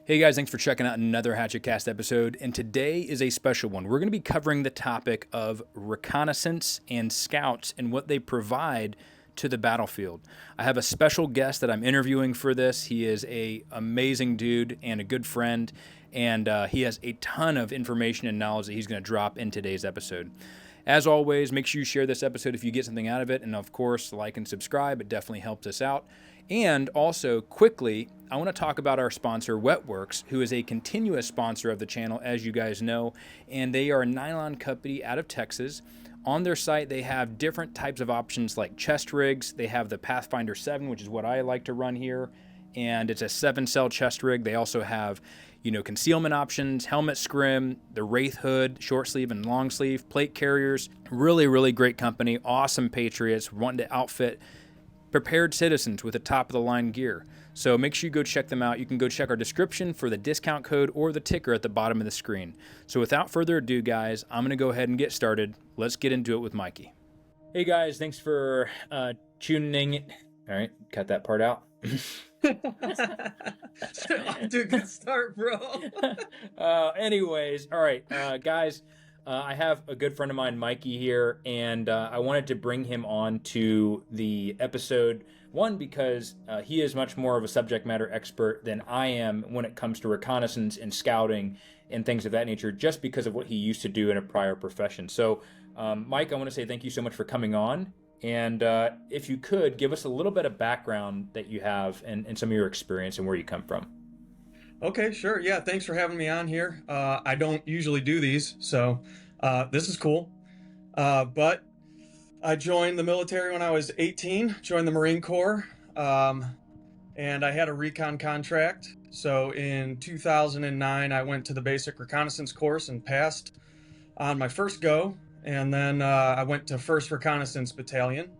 Hey guys, thanks for checking out another HatchetCast episode, and today is a special one. We're going to be covering the topic of reconnaissance and scouts and what they provide to the battlefield. I have a special guest that I'm interviewing for this. He is an amazing dude and a good friend, and he has a ton of information and knowledge that he's going to drop in today's episode. As always, make sure you share this episode if you get something out of it, and of course, like and subscribe. It definitely helps us out. And also, quickly, I want to talk about our sponsor, Wetworks, who is a continuous sponsor of the channel, as you guys know, and they are a nylon company out of Texas. On their site, they have different types of options like chest rigs. They have the Pathfinder 7, which is what I like to run here, and it's a 7-cell chest rig. They also have, concealment options, helmet scrim, the Wraith hood, short sleeve and long sleeve, plate carriers. Really, really great company. Awesome patriots wanting to outfit prepared citizens with the top of the line gear. So make sure you go check them out. You can go check our description for the discount code or the ticker at the bottom of the screen. So without further ado, guys, I'm going to go ahead and get started. Let's get into it with Mikey. Hey guys, thanks for tuning in. All right, cut that part out. Off to a good start, bro. Anyways, all right, guys, I have a good friend of mine, Mikey, here, and I wanted to bring him on to the episode. One, because he is much more of a subject matter expert than I am when it comes to reconnaissance and scouting and things of that nature, just because of what he used to do in a prior profession. So, Mike, I want to say thank you so much for coming on. And if you could, give us a little bit of background that you have and some of your experience and where you come from. Okay, sure. Yeah, thanks for having me on here. I don't usually do these, so this is cool. But I joined the military when I was 18, joined the Marine Corps, and I had a recon contract. So in 2009, I went to the basic reconnaissance course and passed on my first go. And then I went to 1st Reconnaissance Battalion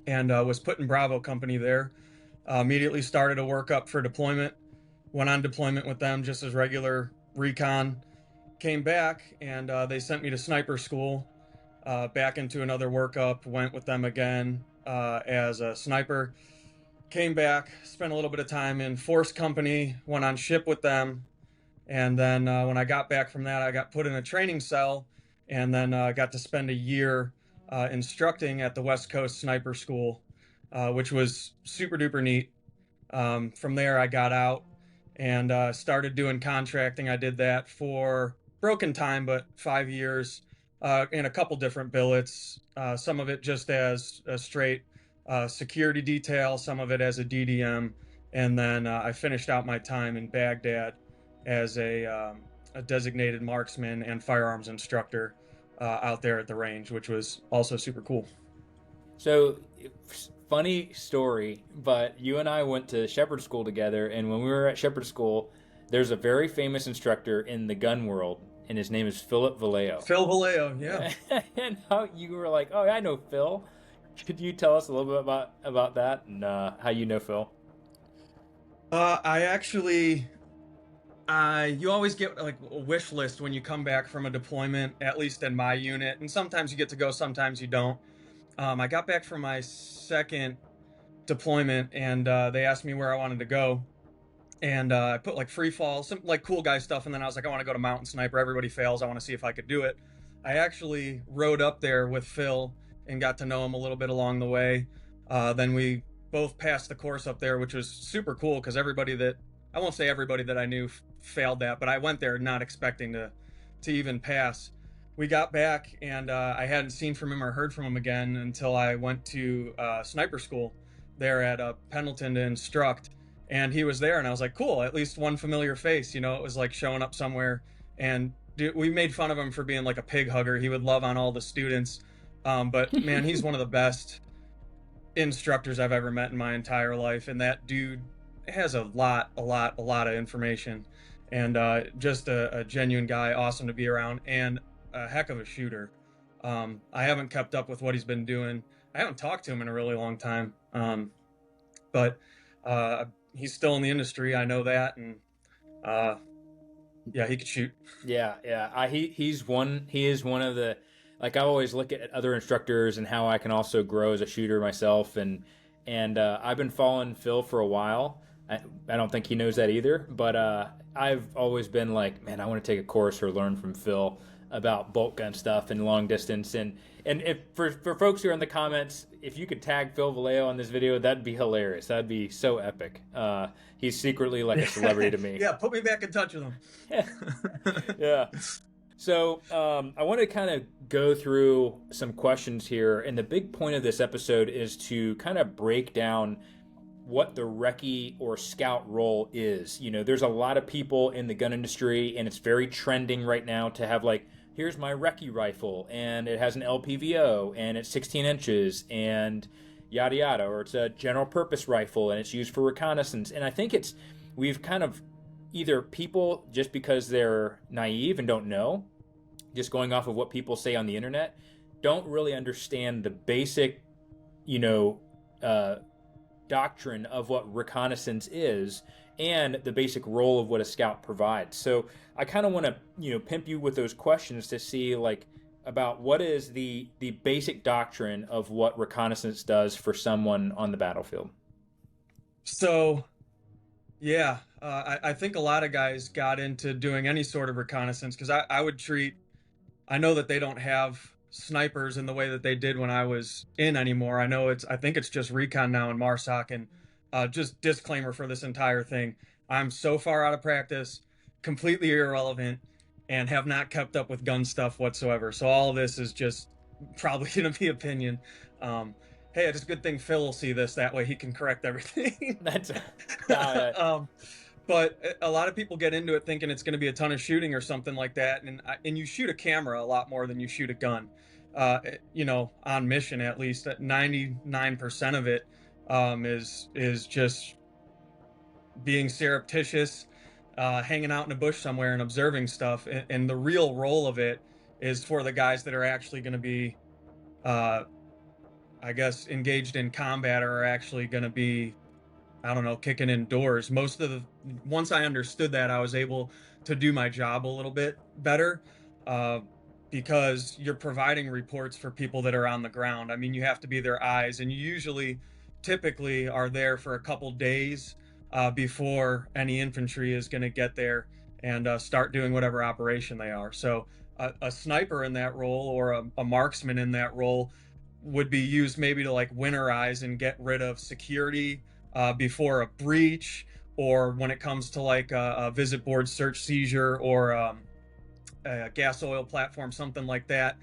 and was put in Bravo Company there. Immediately started a workup for deployment. Went on deployment with them just as regular recon. Came back and they sent me to sniper school, back into another workup. Went with them again as a sniper. Came back, spent a little bit of time in Force Company, went on ship with them. And then when I got back from that, I got put in a training cell. And then got to spend a year instructing at the West Coast Sniper School, which was super duper neat. From there, I got out and started doing contracting. I did that for broken time, but 5 years in a couple different billets. Some of it just as a straight security detail, some of it as a DDM. And then I finished out my time in Baghdad as a designated marksman and firearms instructor out there at the range, which was also super cool. So, funny story, but you and I went to Shepherd School together, and when we were at Shepherd School, there's a very famous instructor in the gun world, and his name is Philip Vallejo. Phil Vallejo, yeah. And how you were like, oh, I know Phil. Could you tell us a little bit about that and how you know Phil? You always get like a wish list when you come back from a deployment, at least in my unit. And sometimes you get to go, sometimes you don't. I got back from my second deployment and they asked me where I wanted to go. And I put like free fall, some like cool guy stuff. And then I was like, I want to go to mountain sniper. Everybody fails. I want to see if I could do it. I actually rode up there with Phil and got to know him a little bit along the way. Then we both passed the course up there, which was super cool because I won't say everybody that I knew failed that, but I went there not expecting to even pass. We got back and I hadn't seen from him or heard from him again until I went to sniper school there at Pendleton to instruct. And he was there and I was like, cool, at least one familiar face. It was like showing up somewhere. And we made fun of him for being like a pig hugger. He would love on all the students. But man, he's one of the best instructors I've ever met in my entire life. And that dude has a lot of information, and just a genuine guy, awesome to be around, and a heck of a shooter. I haven't kept up with what he's been doing. I haven't talked to him in a really long time, but he's still in the industry. I know that, and yeah, he could shoot. Yeah. He is one of the, like, I always look at other instructors and how I can also grow as a shooter myself, and I've been following Phil for a while. I don't think he knows that either. But I've always been like, man, I want to take a course or learn from Phil about bolt gun stuff and long distance. And if for folks who are in the comments, if you could tag Phil Vallejo on this video, that'd be hilarious. That'd be so epic. He's secretly like a celebrity to me. Yeah, put me back in touch with him. Yeah. So I want to kind of go through some questions here, and the big point of this episode is to kind of break down what the recce or scout role is. You know, there's a lot of people in the gun industry, and it's very trending right now to have like, here's my recce rifle, and it has an LPVO, and it's 16 inches, and yada yada, or it's a general purpose rifle, and it's used for reconnaissance. And I think we've kind of either people, just because they're naive and don't know, just going off of what people say on the internet, don't really understand the basic, doctrine of what reconnaissance is and the basic role of what a scout provides. So I kind of want to, pimp you with those questions to see like about what is the basic doctrine of what reconnaissance does for someone on the battlefield. So, yeah, I think a lot of guys got into doing any sort of reconnaissance because I know that they don't have snipers in the way that they did when I was in anymore. I think it's just Recon now in MARSOC. And just disclaimer for this entire thing, I'm so far out of practice, completely irrelevant, and have not kept up with gun stuff whatsoever. So all of this is just probably going to be opinion. Hey, it's a good thing Phil will see this. That way he can correct everything. That's But a lot of people get into it thinking it's going to be a ton of shooting or something like that. And you shoot a camera a lot more than you shoot a gun. On mission, at least 99% of it is just being surreptitious, hanging out in a bush somewhere and observing stuff. And the real role of it is for the guys that are actually going to be, I guess, engaged in combat or are actually going to be, I don't know, kicking in doors. Once I understood that, I was able to do my job a little bit better, because you're providing reports for people that are on the ground. I mean, you have to be their eyes, and you typically are there for a couple days before any infantry is going to get there and start doing whatever operation they are. So a sniper in that role or a marksman in that role would be used maybe to like winterize and get rid of security before a breach, or when it comes to like a visit board search seizure or a gas oil platform, something like that.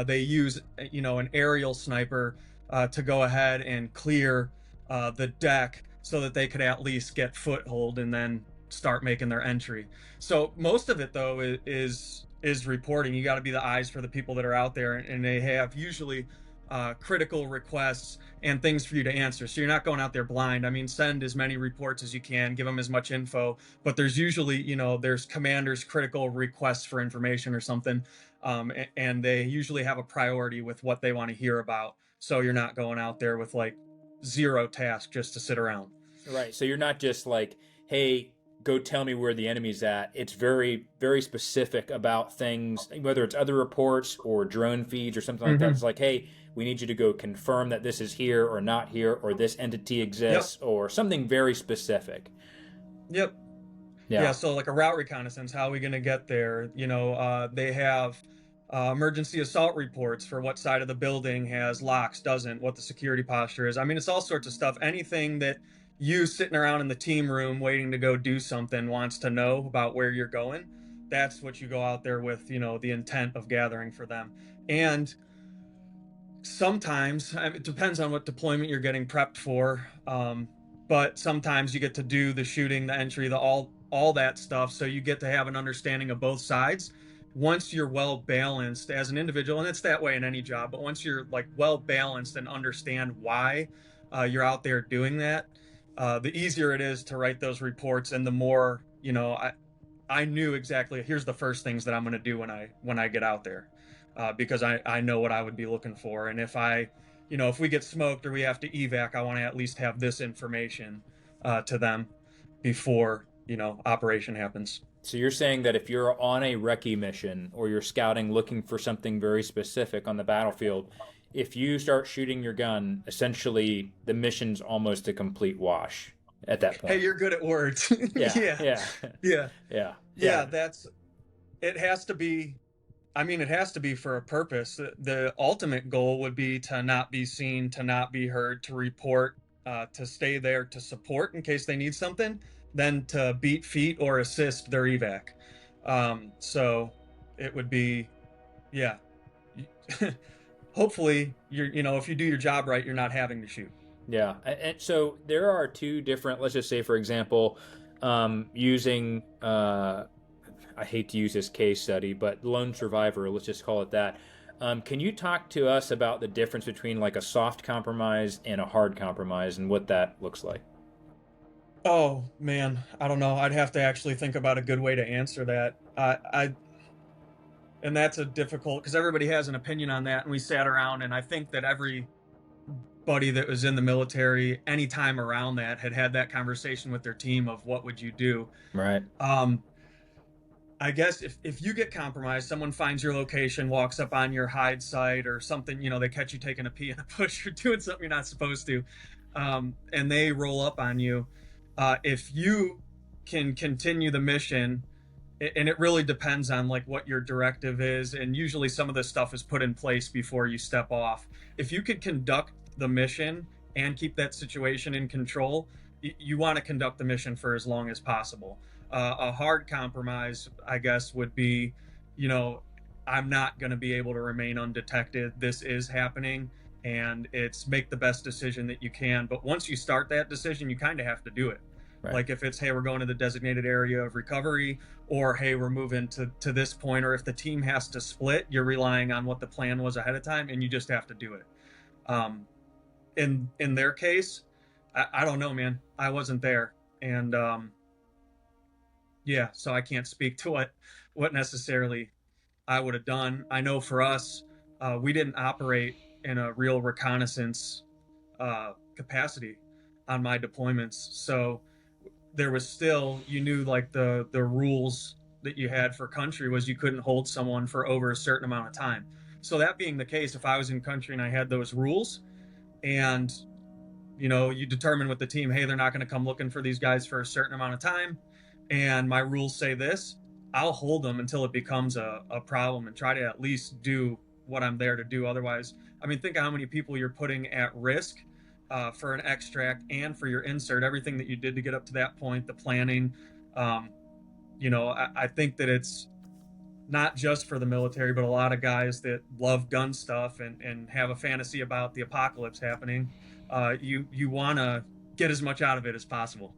They use an aerial sniper to go ahead and clear the deck so that they could at least get foothold and then start making their entry. So most of it though is reporting. You got to be the eyes for the people that are out there, and they have usually critical requests and things for you to answer. So you're not going out there blind. I mean, send as many reports as you can, give them as much info, but there's usually, there's commanders' critical requests for information or something. And they usually have a priority with what they want to hear about. So you're not going out there with like zero task just to sit around. Right. So you're not just like, hey, go tell me where the enemy's at. It's very, very specific about things, whether it's other reports or drone feeds or something like that. It's like, hey, we need you to go confirm that this is here or not here, or this entity exists, or something very specific. Yep. Yeah. So like a route reconnaissance, how are we going to get there? They have emergency assault reports for what side of the building has locks, doesn't, what the security posture is. I mean, it's all sorts of stuff. Anything that you sitting around in the team room waiting to go do something wants to know about where you're going, that's what you go out there with, the intent of gathering for them. And sometimes, it depends on what deployment you're getting prepped for, but sometimes you get to do the shooting, the entry, all that stuff, so you get to have an understanding of both sides. Once you're well balanced as an individual, and it's that way in any job, but once you're like well balanced and understand why you're out there doing that, the easier it is to write those reports, and the more, I knew exactly, here's the first things that I'm going to do when I get out there, because I know what I would be looking for. And if if we get smoked or we have to evac, I want to at least have this information to them before, operation happens. So you're saying that if you're on a recce mission or you're scouting looking for something very specific on the battlefield, if you start shooting your gun, essentially the mission's almost a complete wash. at that Hey, point. you're good at words. Yeah, Yeah, yeah, yeah, yeah, yeah. yeah, It has to be. I mean, it has to be for a purpose. The ultimate goal would be to not be seen, to not be heard, to report, to stay there to support in case they need something, then to beat feet or assist their evac. So it would be, yeah. Hopefully, if you do your job right, you're not having to shoot. yeah. And so there are two different. Let's just say, for example, using. I hate to use this case study, but lone survivor. Let's just call it that. Can you talk to us about the difference between like a soft compromise and a hard compromise, and what that looks like? Oh man, I don't know. I'd have to actually think about a good way to answer that. And that's a difficult because everybody has an opinion on that. And we sat around, and I think that everybody that was in the military, any time around that, had had that conversation with their team of what would you do. Right. Um, I guess if you get compromised, someone finds your location, walks up on your hide site or something, they catch you taking a pee in a bush or doing something you're not supposed to, and they roll up on you. If you can continue the mission, and it really depends on like what your directive is, and usually some of this stuff is put in place before you step off. If you could conduct the mission and keep that situation in control, you want to conduct the mission for as long as possible. A hard compromise, I guess, would be, I'm not going to be able to remain undetected. This is happening, and it's make the best decision that you can. But once you start that decision, you kind of have to do it. Right. Like if it's, hey, we're going to the designated area of recovery, or hey, we're moving to this point, or if the team has to split, you're relying on what the plan was ahead of time, and you just have to do it. In their case, I don't know, man. I wasn't there, and yeah, so I can't speak to what necessarily I would have done. I know for us, we didn't operate in a real reconnaissance capacity on my deployments, so there was still, you knew like the rules that you had for country was you couldn't hold someone for over a certain amount of time. So that being the case, if I was in country and I had those rules, and you determine with the team, hey, they're not going to come looking for these guys for a certain amount of time, and my rules say this, I'll hold them until it becomes a problem and try to at least do what I'm there to do. Otherwise, I mean, think of how many people you're putting at risk for an extract and for your insert, everything that you did to get up to that point, the planning. I think that it's not just for the military, but a lot of guys that love gun stuff and have a fantasy about the apocalypse happening. You want to get as much out of it as possible.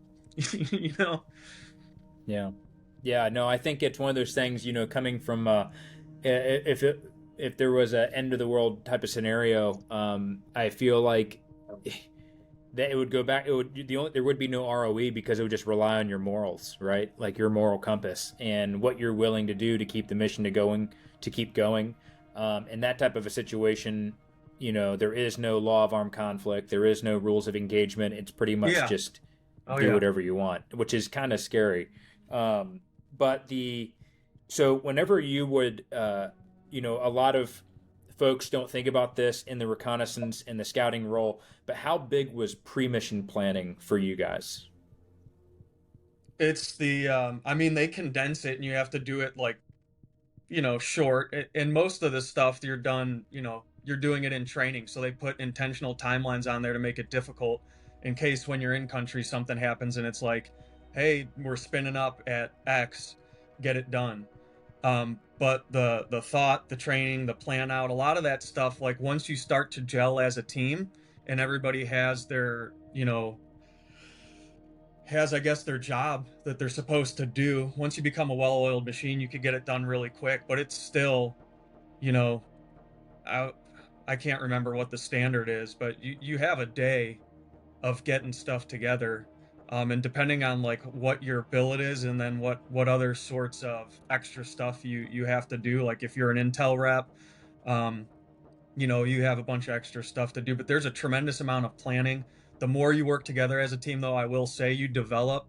Yeah. Yeah. No, I think it's one of those things, coming from if there was an end of the world type of scenario, I feel like that it would go back. There would be no ROE because it would just rely on your morals, right? Like your moral compass and what you're willing to do to keep the mission to keep going. In that type of a situation, there is no law of armed conflict. There is no rules of engagement. It's pretty much just do whatever you want, which is kind of scary. So whenever you would, a lot of folks don't think about this in the reconnaissance and the scouting role, but how big was pre-mission planning for you guys? It's they condense it and you have to do it like, short. And most of the stuff you're done, you're doing it in training. So they put intentional timelines on there to make it difficult in case when you're in country, something happens and it's like, hey, we're spinning up at X, get it done. But the thought, the training, the plan out, a lot of that stuff, like once you start to gel as a team and everybody has their, I guess, their job that they're supposed to do. Once you become a well-oiled machine, you could get it done really quick, but it's still, I can't remember what the standard is, but you have a day of getting stuff together. And depending on like what your billet is and then what other sorts of extra stuff you have to do, like if you're an intel rep, you have a bunch of extra stuff to do, but there's a tremendous amount of planning. The more you work together as a team, though, I will say you develop,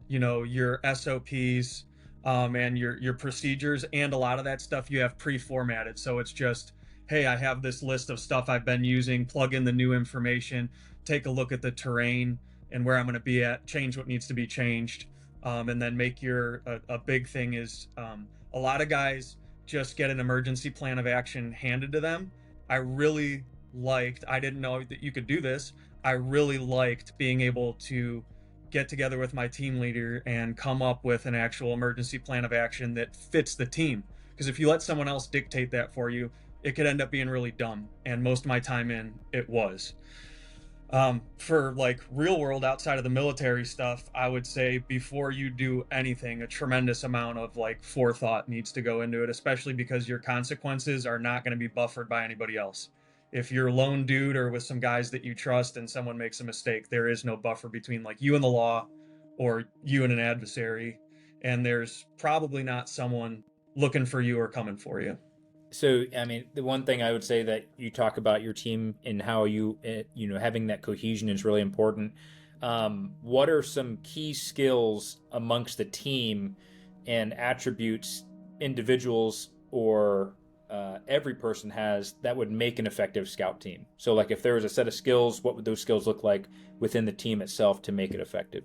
your SOPs, and your procedures, and a lot of that stuff you have pre-formatted. So it's just, hey, I have this list of stuff I've been using, plug in the new information, take a look at the terrain, and where I'm going to be at, change what needs to be changed, and then make a big thing is a lot of guys just get an emergency plan of action handed to them. I didn't know that you could do this. I really liked being able to get together with my team leader and come up with an actual emergency plan of action that fits the team. Because if you let someone else dictate that for you, it could end up being really dumb. And most of my time it was. For like real world outside of the military stuff, I would say before you do anything, a tremendous amount of like forethought needs to go into it, especially because your consequences are not going to be buffered by anybody else. If you're a lone dude or with some guys that you trust and someone makes a mistake, there is no buffer between like you and the law or you and an adversary. And there's probably not someone looking for you or coming for you. So, I mean, the one thing I would say that you talk about your team and how having that cohesion is really important. What are some key skills amongst the team and attributes individuals or every person has that would make an effective scout team? So, like, if there was a set of skills, what would those skills look like within the team itself to make it effective?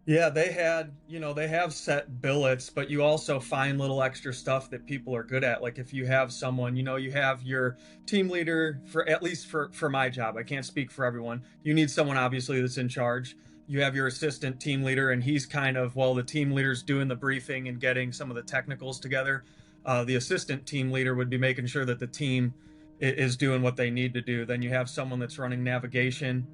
Yeah, they have set billets, but you also find little extra stuff that people are good at. Like if you have someone, you have your team leader for at least for my job. I can't speak for everyone. You need someone obviously that's in charge. You have your assistant team leader, and he's kind of, well, the team leader's doing the briefing and getting some of the technicals together. The assistant team leader would be making sure that the team is doing what they need to do. Then you have someone that's running navigation.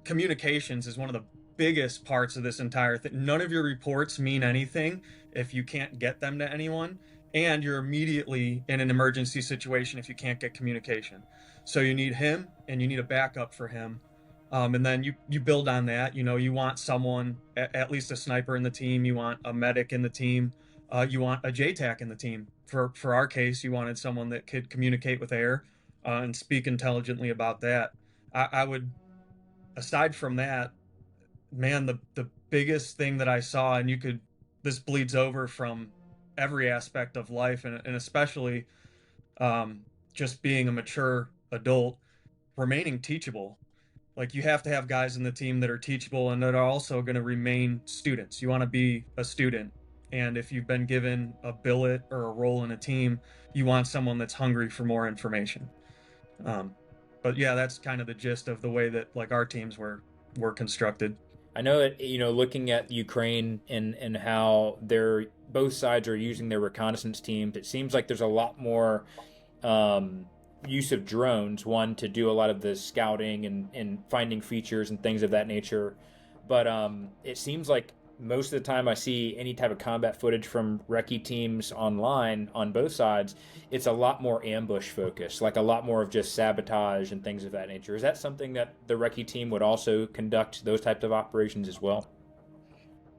Communications is one of the biggest parts of this entire thing. None of your reports mean anything if you can't get them to anyone, and you're immediately in an emergency situation if you can't get communication. So you need him, and you need a backup for him. And then you build on that. You want someone, at least a sniper in the team. You want a medic in the team. You want a JTAC in the team. For our case, you wanted someone that could communicate with air and speak intelligently about that. I would, aside from that, man, the biggest thing that I saw, and this bleeds over from every aspect of life, and especially just being a mature adult, remaining teachable. Like you have to have guys in the team that are teachable and that are also going to remain students. You want to be a student. And if you've been given a billet or a role in a team, you want someone that's hungry for more information. But yeah, that's kind of the gist of the way that like our teams were constructed. I know that looking at Ukraine and how both sides are using their reconnaissance teams, it seems like there's a lot more use of drones. One, to do a lot of the scouting and finding features and things of that nature, but it seems like most of the time I see any type of combat footage from recce teams online on both sides, it's a lot more ambush focused, like a lot more of just sabotage and things of that nature. Is that something that the recce team would also conduct, those types of operations as well?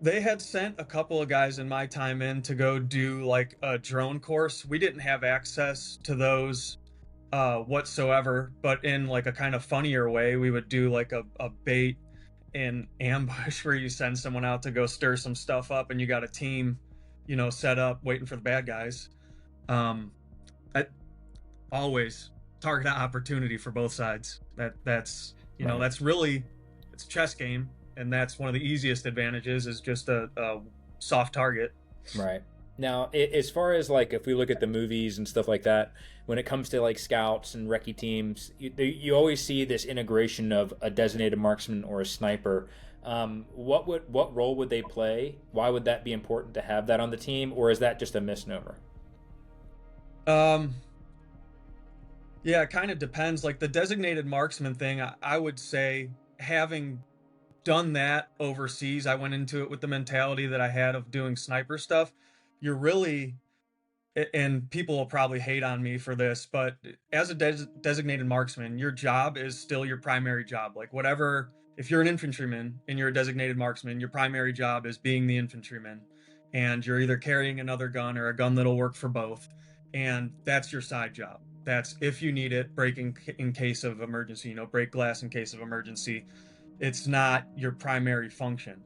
They had sent a couple of guys in my time in to go do like a drone course. We didn't have access to those whatsoever, but in like a kind of funnier way, we would do like a bait in ambush where you send someone out to go stir some stuff up, and you got a team, set up waiting for the bad guys. I always target opportunity for both sides. That's Right. that's really, it's a chess game, and that's one of the easiest advantages is just a soft target. Right. Now, as far as like if we look at the movies and stuff like that, when it comes to like scouts and recce teams, you always see this integration of a designated marksman or a sniper. What role would they play? Why would that be important to have that on the team, or is that just a misnomer? Yeah, it kind of depends. Like the designated marksman thing, I would say, having done that overseas, I went into it with the mentality that I had of doing sniper stuff. You're really, and people will probably hate on me for this, but as a designated marksman, your job is still your primary job. Like whatever, if you're an infantryman and you're a designated marksman, your primary job is being the infantryman, and you're either carrying another gun or a gun that'll work for both, and that's your side job. That's if you need it, breaking in case of emergency, break glass in case of emergency. It's not your primary function.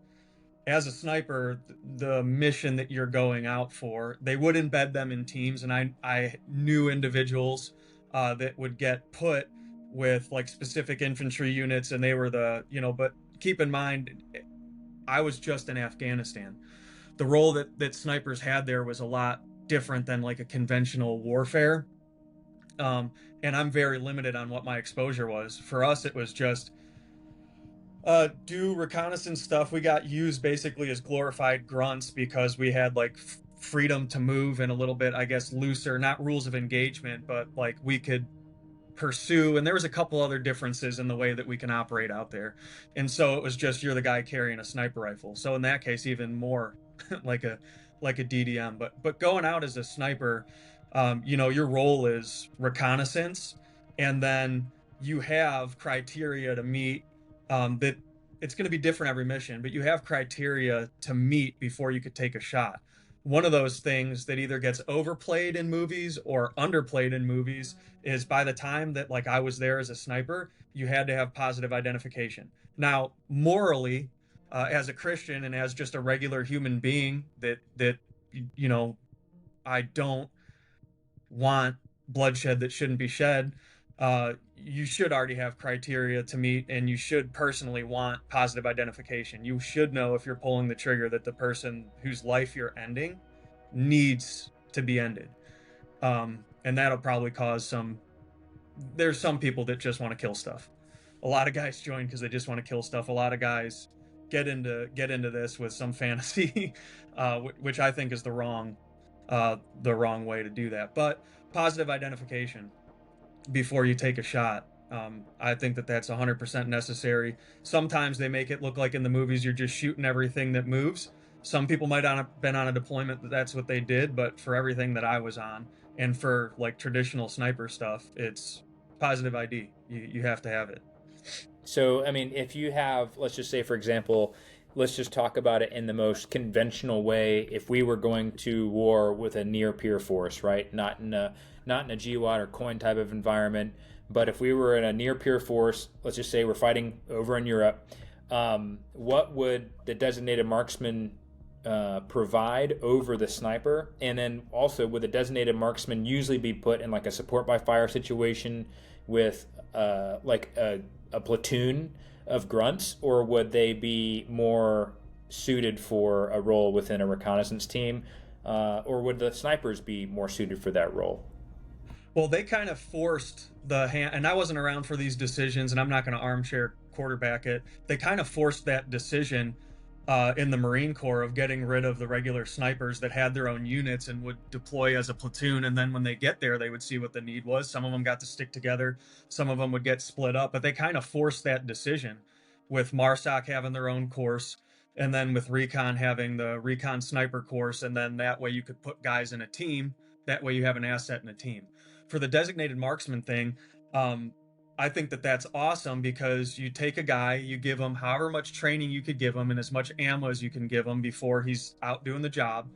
As a sniper, the mission that you're going out for, they would embed them in teams, and I knew individuals that would get put with like specific infantry units, and they were but keep in mind, I was just in Afghanistan. The role that snipers had there was a lot different than like a conventional warfare. And I'm very limited on what my exposure was. For us, it was just do reconnaissance stuff. We got used basically as glorified grunts because we had like freedom to move and a little bit, I guess, looser, not rules of engagement, but like we could pursue. And there was a couple other differences in the way that we can operate out there. And so it was just you're the guy carrying a sniper rifle. So in that case, even more like a DDM. But going out as a sniper, your role is reconnaissance, and then you have criteria to meet, that it's going to be different every mission, but you have criteria to meet before you could take a shot. One of those things that either gets overplayed in movies or underplayed in movies is by the time that like I was there as a sniper, you had to have positive identification. Now, morally, as a Christian and as just a regular human being, that you know, I don't want bloodshed that shouldn't be shed. You should already have criteria to meet, and you should personally want positive identification. You should know if you're pulling the trigger that the person whose life you're ending needs to be ended. And that'll probably cause there's some people that just want to kill stuff. A lot of guys join because they just want to kill stuff. A lot of guys get into this with some fantasy, which I think is the wrong way to do that. But positive identification before you take a shot, I think that's 100% necessary. Sometimes they make it look like in the movies you're just shooting everything that moves. Some people might have been on a deployment that's what they did, but for everything that I was on, and for like traditional sniper stuff, it's positive ID. You have to have it. So, I mean, if you have, let's just say, for example, let's just talk about it in the most conventional way. If we were going to war with a near peer force, right? Not in a GWOT or coin type of environment, but if we were in a near peer force, let's just say we're fighting over in Europe, what would the designated marksman provide over the sniper? And then also, would the designated marksman usually be put in like a support by fire situation with like a platoon of grunts, or would they be more suited for a role within a reconnaissance team, or would the snipers be more suited for that role? Well, they kind of forced the hand, and I wasn't around for these decisions, and I'm not going to armchair quarterback it. They kind of forced that decision in the Marine Corps of getting rid of the regular snipers that had their own units and would deploy as a platoon. And then when they get there, they would see what the need was. Some of them got to stick together. Some of them would get split up, but they kind of forced that decision with MARSOC having their own course, and then with Recon having the Recon sniper course. And then that way you could put guys in a team. That way you have an asset in a team. For the designated marksman thing, I think that's awesome, because you take a guy, you give him however much training you could give him and as much ammo as you can give him before he's out doing the job.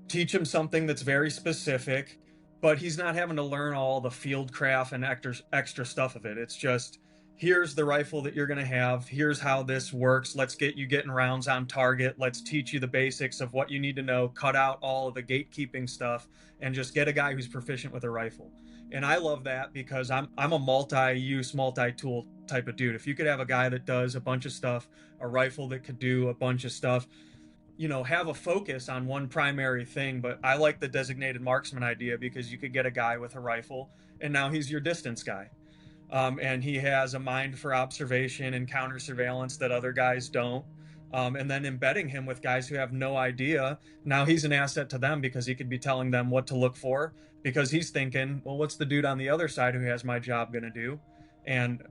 Teach him something that's very specific, but he's not having to learn all the field craft and extra stuff of it. It's just, here's the rifle that you're going to have. Here's how this works. Let's get you getting rounds on target. Let's teach you the basics of what you need to know. Cut out all of the gatekeeping stuff and just get a guy who's proficient with a rifle. And I love that because I'm a multi-use, multi-tool type of dude. If you could have a guy that does a bunch of stuff, a rifle that could do a bunch of stuff, have a focus on one primary thing. But I like the designated marksman idea because you could get a guy with a rifle and now he's your distance guy. And he has a mind for observation and counter surveillance that other guys don't. And then embedding him with guys who have no idea. Now he's an asset to them because he could be telling them what to look for, because he's thinking, well, what's the dude on the other side who has my job going to do? And,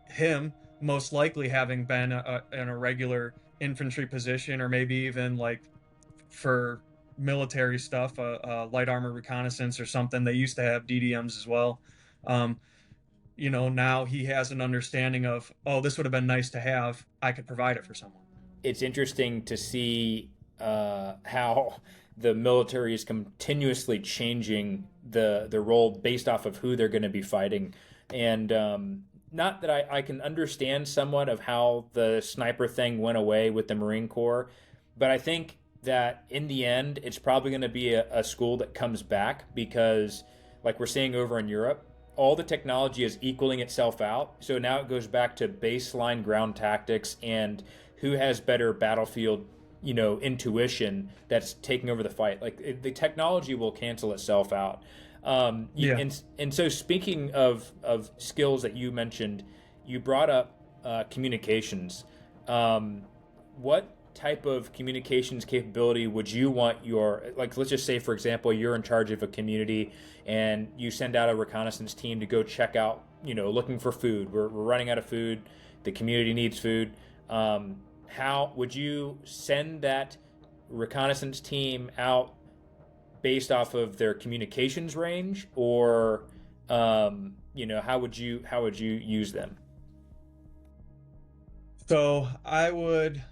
him most likely having been in a regular infantry position, or maybe even like for military stuff, light armor reconnaissance or something. They used to have DDMs as well. Now he has an understanding of, oh, this would have been nice to have. I could provide it for someone. It's interesting to see how the military is continuously changing the role based off of who they're going to be fighting. And not that I can understand somewhat of how the sniper thing went away with the Marine Corps, but I think that in the end, it's probably going to be a school that comes back, because like we're seeing over in Europe, all the technology is equaling itself out. So now it goes back to baseline ground tactics and who has better battlefield, intuition that's taking over the fight. Like the technology will cancel itself out. Yeah. And so speaking of skills that you mentioned, you brought up communications. What type of communications capability would you want like, let's just say, for example, you're in charge of a community and you send out a reconnaissance team to go check out, looking for food. We're running out of food. The community needs food. How would you send that reconnaissance team out based off of their communications range, or how would you use them? So I would,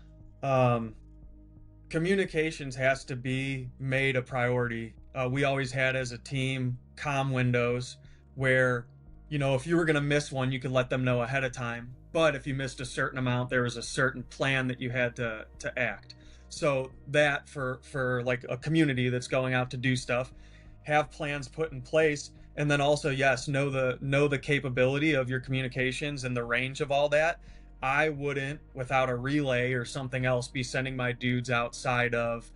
communications has to be made a priority. We always had as a team comm windows where, if you were going to miss one, you could let them know ahead of time. But if you missed a certain amount, there was a certain plan that you had to act. So that for like a community that's going out to do stuff, have plans put in place, and then also, yes, know the capability of your communications and the range of all that. I wouldn't, without a relay or something else, be sending my dudes outside of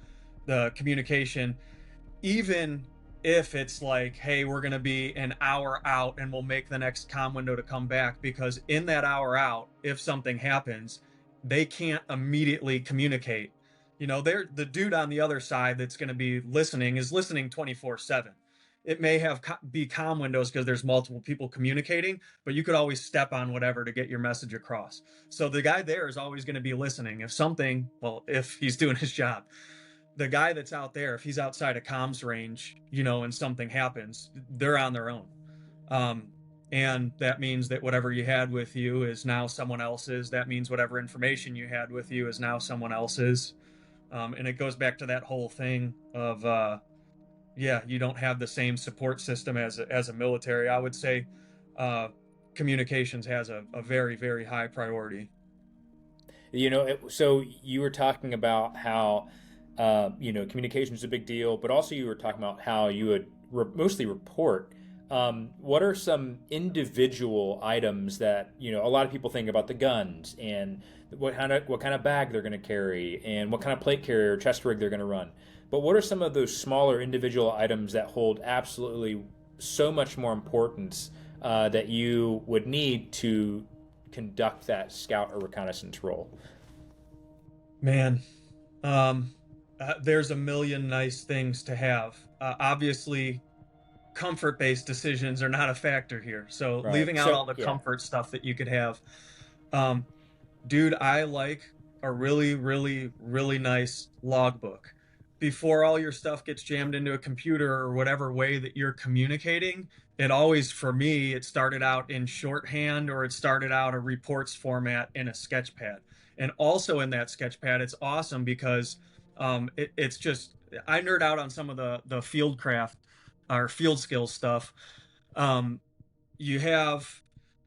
the communication, even if it's like, hey, we're going to be an hour out and we'll make the next comm window to come back, because in that hour out, if something happens, they can't immediately communicate. They're the dude on the other side that's going to be listening is listening 24/7. It may be comm windows because there's multiple people communicating, but you could always step on whatever to get your message across. So the guy there is always going to be listening. If he's doing his job, the guy that's out there, if he's outside of comms range, and something happens, they're on their own. And that means that whatever you had with you is now someone else's. That means whatever information you had with you is now someone else's. And it goes back to that whole thing of, you don't have the same support system as a military. I would say communications has a very, very high priority. So you were talking about how, communication is a big deal, but also you were talking about how you would mostly report. What are some individual items that, a lot of people think about the guns and what kind of bag they're going to carry and what kind of plate carrier or chest rig they're going to run. But what are some of those smaller individual items that hold absolutely so much more importance that you would need to conduct that scout or reconnaissance role? Man, there's a million nice things to have. Obviously, comfort-based decisions are not a factor here. So Right. leaving out all the Yeah. comfort stuff that you could have. Dude, I like a really, really, really nice logbook. Before all your stuff gets jammed into a computer or whatever way that you're communicating, it always, for me, it started out in shorthand or it started out a reports format in a sketchpad. And also in that sketchpad, it's awesome because it's just, I nerd out on some of the field craft or field skills stuff. You have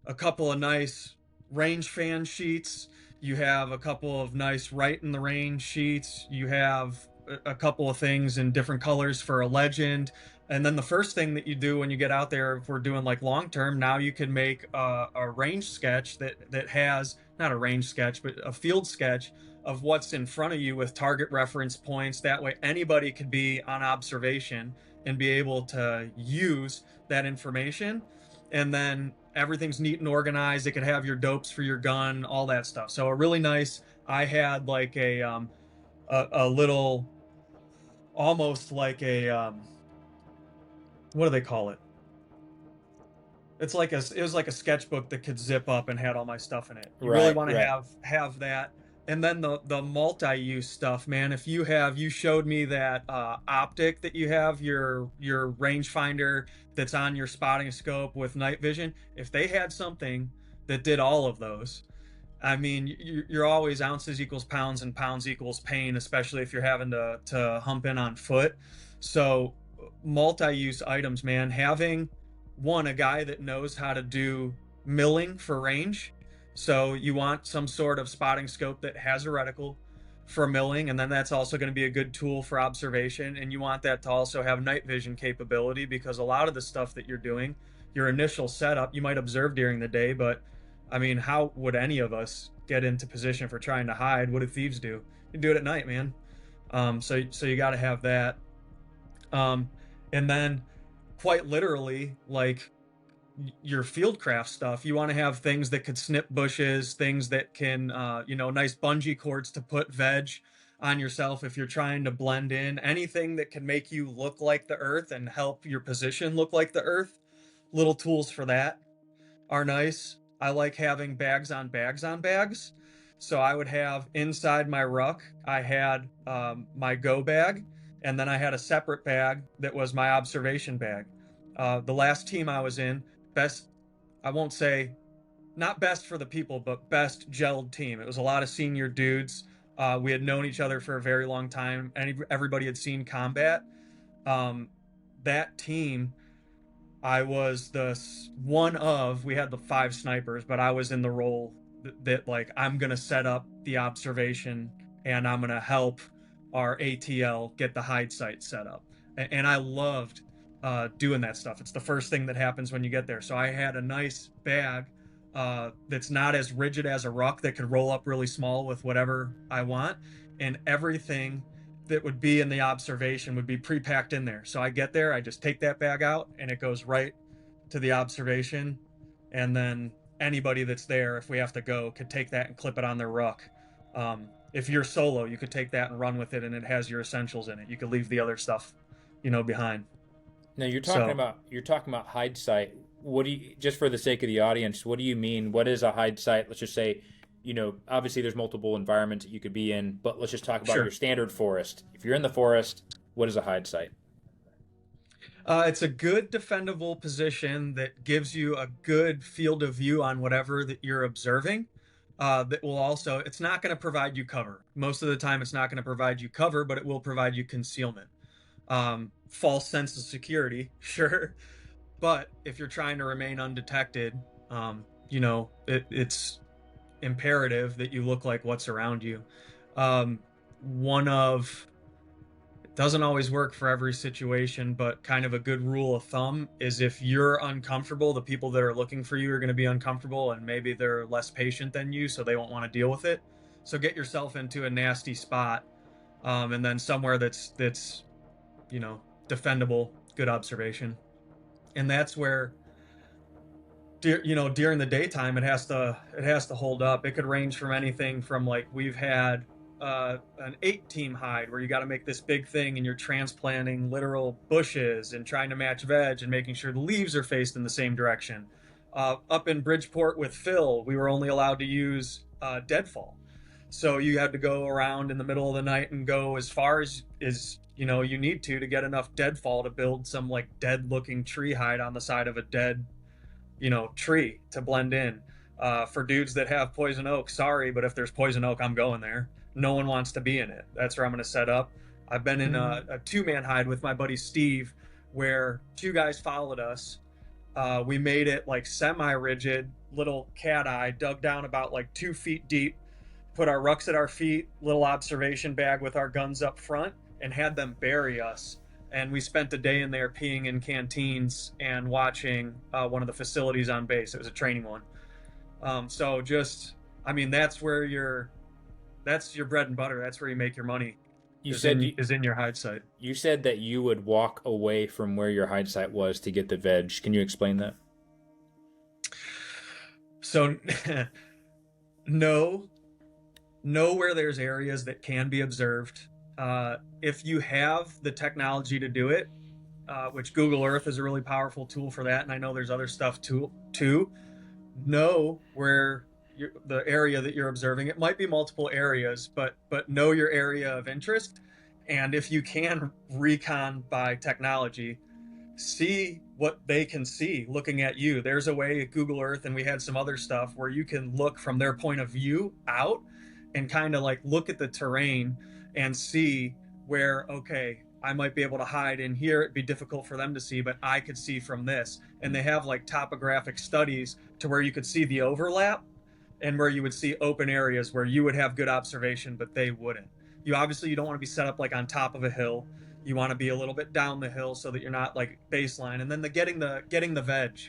a couple of nice range fan sheets. You have a couple of nice right in the range sheets. You have a couple of things in different colors for a legend. And then the first thing that you do when you get out there, if we're doing like long term, now you can make a range sketch that has not a range sketch, but a field sketch of what's in front of you with target reference points. That way, anybody could be on observation and be able to use that information. And then everything's neat and organized. It could have your dopes for your gun, all that stuff. So a really nice. I had like a little, almost like a what do they call it? It was like a sketchbook that could zip up and had all my stuff in it. You really want to have that. And then the multi-use stuff, man. If you showed me that optic that you have, your rangefinder that's on your spotting scope with night vision. If they had something that did all of those, I mean, you're always ounces equals pounds and pounds equals pain, especially if you're having to hump in on foot. So multi-use items, man. Having a guy that knows how to do milling for range. So you want some sort of spotting scope that has a reticle for milling, and then that's also going to be a good tool for observation. And you want that to also have night vision capability, because a lot of the stuff that you're doing, your initial setup. You might observe during the day, but I mean, how would any of us get into position for trying to hide? What do thieves do? You do it at night, man. So you got to have that. Um, and then quite literally, like your fieldcraft stuff, you want to have things that could snip bushes, things that can, nice bungee cords to put veg on yourself if you're trying to blend in. Anything that can make you look like the earth and help your position look like the earth. Little tools for that are nice. I like having bags on bags on bags. So I would have inside my ruck, I had my go bag, and then I had a separate bag that was my observation bag. The last team I was in, best, I won't say not best for the people, but best gelled team. It was a lot of senior dudes. We had known each other for a very long time, and everybody had seen combat. That team, I was we had the 5 snipers, but I was in the role that like, I'm going to set up the observation and I'm going to help our ATL get the hide site set up. And I loved doing that stuff. It's the first thing that happens when you get there. So I had a nice bag that's not as rigid as a ruck that could roll up really small with whatever I want. And everything that would be in the observation would be pre-packed in there. So I get there, I just take that bag out and it goes right to the observation. And then anybody that's there, if we have to go, could take that and clip it on their ruck. If you're solo, you could take that and run with it, and it has your essentials in it. You could leave the other stuff, behind. Now you're talking about hide site. What do you, just for the sake of the audience, what do you mean? What is a hide site? Let's just say, obviously there's multiple environments that you could be in, but let's just talk about your standard forest. If you're in the forest, what is a hide site? It's a good defendable position that gives you a good field of view on whatever that you're observing. That will also, it's not going to provide you cover. Most of the time, it's not going to provide you cover, but it will provide you concealment. False sense of security, sure. But if you're trying to remain undetected, it's imperative that you look like what's around you. It doesn't always work for every situation, but kind of a good rule of thumb is if you're uncomfortable, the people that are looking for you are going to be uncomfortable, and maybe they're less patient than you, so they won't want to deal with it. So get yourself into a nasty spot, and then somewhere that's defendable, good observation. And that's where, during the daytime, it has to hold up. It could range from anything from, like, we've had an 8-team hide where you got to make this big thing and you're transplanting literal bushes and trying to match veg and making sure the leaves are faced in the same direction. Up in Bridgeport with Phil, we were only allowed to use deadfall. So you had to go around in the middle of the night and go as far as you need to get enough deadfall to build some like dead looking tree hide on the side of a dead tree to blend in. For dudes that have poison oak, sorry, but if there's poison oak, I'm going there. No one wants to be in it. That's where I'm going to set up. I've been in a 2-man hide with my buddy Steve, where 2 guys followed us. We made it like semi-rigid, little cat eye, dug down about like 2 feet deep, put our rucks at our feet, little observation bag with our guns up front, and had them bury us. And we spent the day in there peeing in canteens and watching one of the facilities on base. It was a training one. That's your bread and butter. That's where you make your money. Is in your hide site. You said that you would walk away from where your hide site was to get the veg. Can you explain that? So, know where there's areas that can be observed. If you have the technology to do it, which Google Earth is a really powerful tool for that, and I know there's other stuff too. Know where the area that you're observing. It might be multiple areas, but know your area of interest. And if you can recon by technology, see what they can see looking at you. There's a way at Google Earth, and we had some other stuff where you can look from their point of view out and kind of like look at the terrain and see where, okay, I might be able to hide in here. It'd be difficult for them to see, but I could see from this. And they have like topographic studies to where you could see the overlap and where you would see open areas where you would have good observation, but they wouldn't. You don't want to be set up like on top of a hill. You want to be a little bit down the hill so that you're not like baseline. And then getting the veg.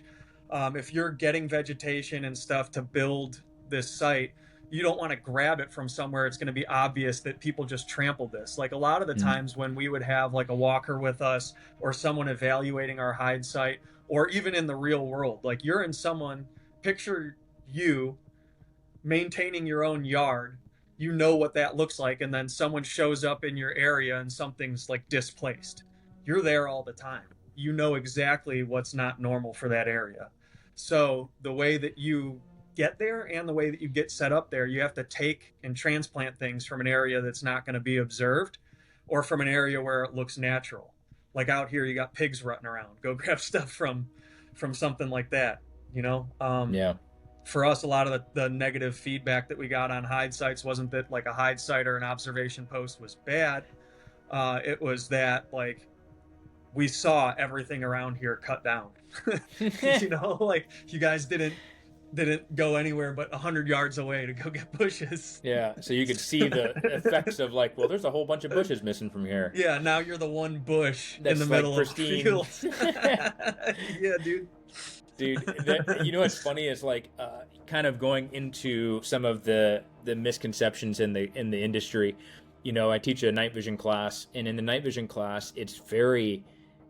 If you're getting vegetation and stuff to build this site, you don't want to grab it from somewhere it's going to be obvious that people just trampled this. Like a lot of the times when we would have like a walker with us or someone evaluating our hide site, or even in the real world, like you're in someone, picture you maintaining your own yard, you know what that looks like, and then someone shows up in your area and something's like displaced. You're there all the time. You know exactly what's not normal for that area. So the way that you get there and the way that you get set up there, you have to take and transplant things from an area that's not going to be observed or from an area where it looks natural. Like out here, you got pigs running around. Go grab stuff from something like that, you know? Yeah. For us, a lot of the negative feedback that we got on hide sites wasn't that like a hide site or an observation post was bad. It was that like we saw everything around here cut down. You know, like you guys didn't go anywhere but 100 yards away to go get bushes. Yeah, so you could see the effects of like, well, there's a whole bunch of bushes missing from here. Yeah, now you're the one bush That's in the like middle pristine. of the field. Yeah, dude. You know what's funny is like kind of going into some of the misconceptions in the industry. You know, I teach a night vision class, and in the night vision class, it's very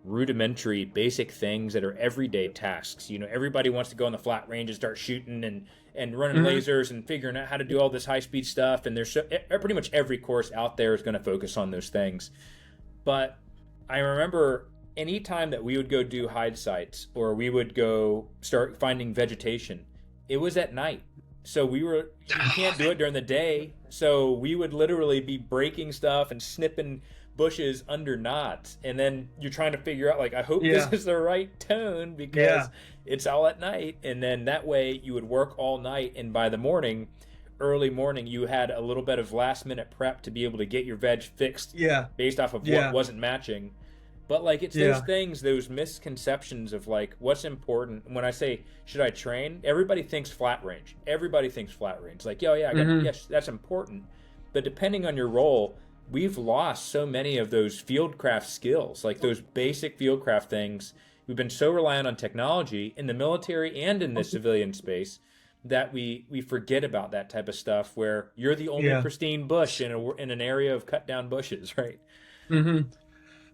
rudimentary, basic things that are everyday tasks. You know, everybody wants to go on the flat range and start shooting and running lasers and figuring out how to do all this high speed stuff. And there's pretty much every course out there is going to focus on those things. But I remember anytime that we would go do hide sites or we would go start finding vegetation, it was at night. So you can't do it during the day. So we would literally be breaking stuff and snipping bushes under knots, and then you're trying to figure out like, I hope this is the right tone because it's all at night. And then that way you would work all night, and by the morning, early morning, you had a little bit of last minute prep to be able to get your veg fixed based off of what wasn't matching. But like it's those things, those misconceptions of like what's important. When I say should I train, everybody thinks flat range. Everybody thinks flat range. Like, oh yeah, yes, that's important. But depending on your role, we've lost so many of those fieldcraft skills, like those basic fieldcraft things. We've been so reliant on technology in the military and in the civilian space that we forget about that type of stuff where you're the only pristine bush in an area of cut down bushes, right?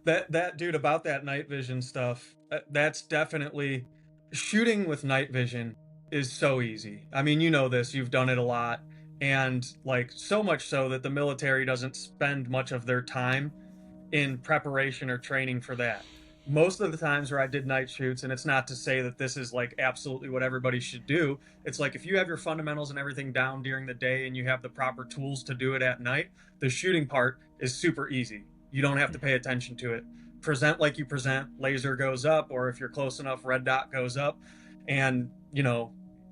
That dude, about that night vision stuff, that's definitely, shooting with night vision is so easy. I mean, you know this, you've done it a lot. And like so much so that the military doesn't spend much of their time in preparation or training for that. Most of the times where I did night shoots, and it's not to say that this is like absolutely what everybody should do. It's like if you have your fundamentals and everything down during the day and you have the proper tools to do it at night, the shooting part is super easy. You don't have to pay attention to it. Present like you present, laser goes up, or if you're close enough, red dot goes up, and you know,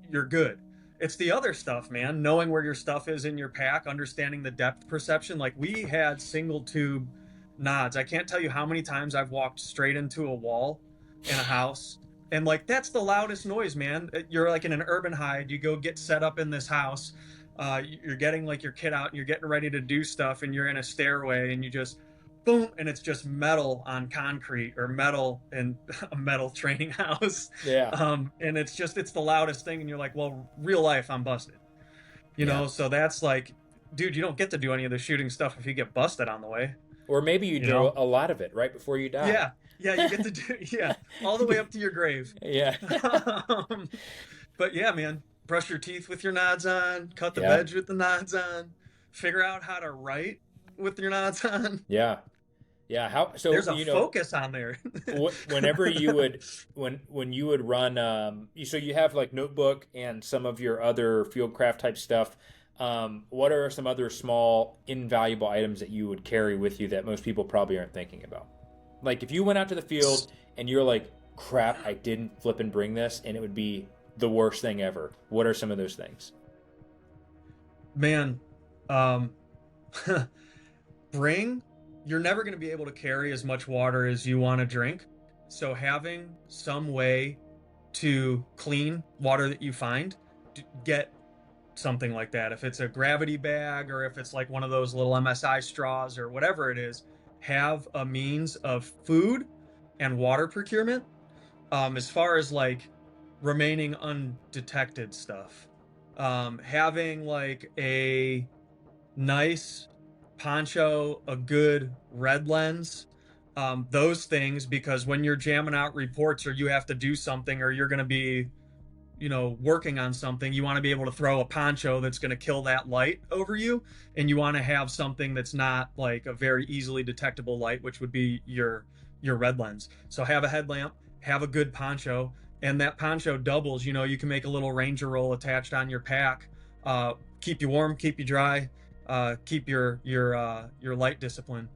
you're good. It's the other stuff, man. Knowing where your stuff is in your pack, understanding the depth perception. Like we had single tube nods. I can't tell you how many times I've walked straight into a wall in a house. And like, that's the loudest noise, man. You're like in an urban hide. You go get set up in this house. You're getting like your kit out and you're getting ready to do stuff. And you're in a stairway and you just boom. And it's just metal on concrete or metal in a metal training house. Yeah. And it's the loudest thing. And you're like, well, real life, I'm busted. You know? So that's like, dude, you don't get to do any of the shooting stuff if you get busted on the way. Or maybe you do a lot of it right before you die. Yeah. Yeah, you get to do, all the way up to your grave. Yeah. But yeah, man, brush your teeth with your nods on, cut the veg with the nods on, figure out how to write with your nods on. Yeah. Yeah. So there's a focus on there. Whenever you would, when you would run, so you have like notebook and some of your other fieldcraft type stuff. What are some other small invaluable items that you would carry with you that most people probably aren't thinking about? Like if you went out to the field and you're like, crap, I didn't flip and bring this, and it would be the worst thing ever. What are some of those things? Man, you're never going to be able to carry as much water as you want to drink. So having some way to clean water that you find, get something like that. If it's a gravity bag or if it's like one of those little MSI straws or whatever it is, have a means of food and water procurement, as far as like remaining undetected stuff. Having like a nice poncho, a good red lens, those things, because when you're jamming out reports or you have to do something or you're going to be, working on something, you want to be able to throw a poncho that's going to kill that light over you. And you want to have something that's not like a very easily detectable light, which would be your red lens. So have a headlamp, have a good poncho, and that poncho doubles. You can make a little ranger roll attached on your pack, keep you warm, keep you dry, keep your light discipline.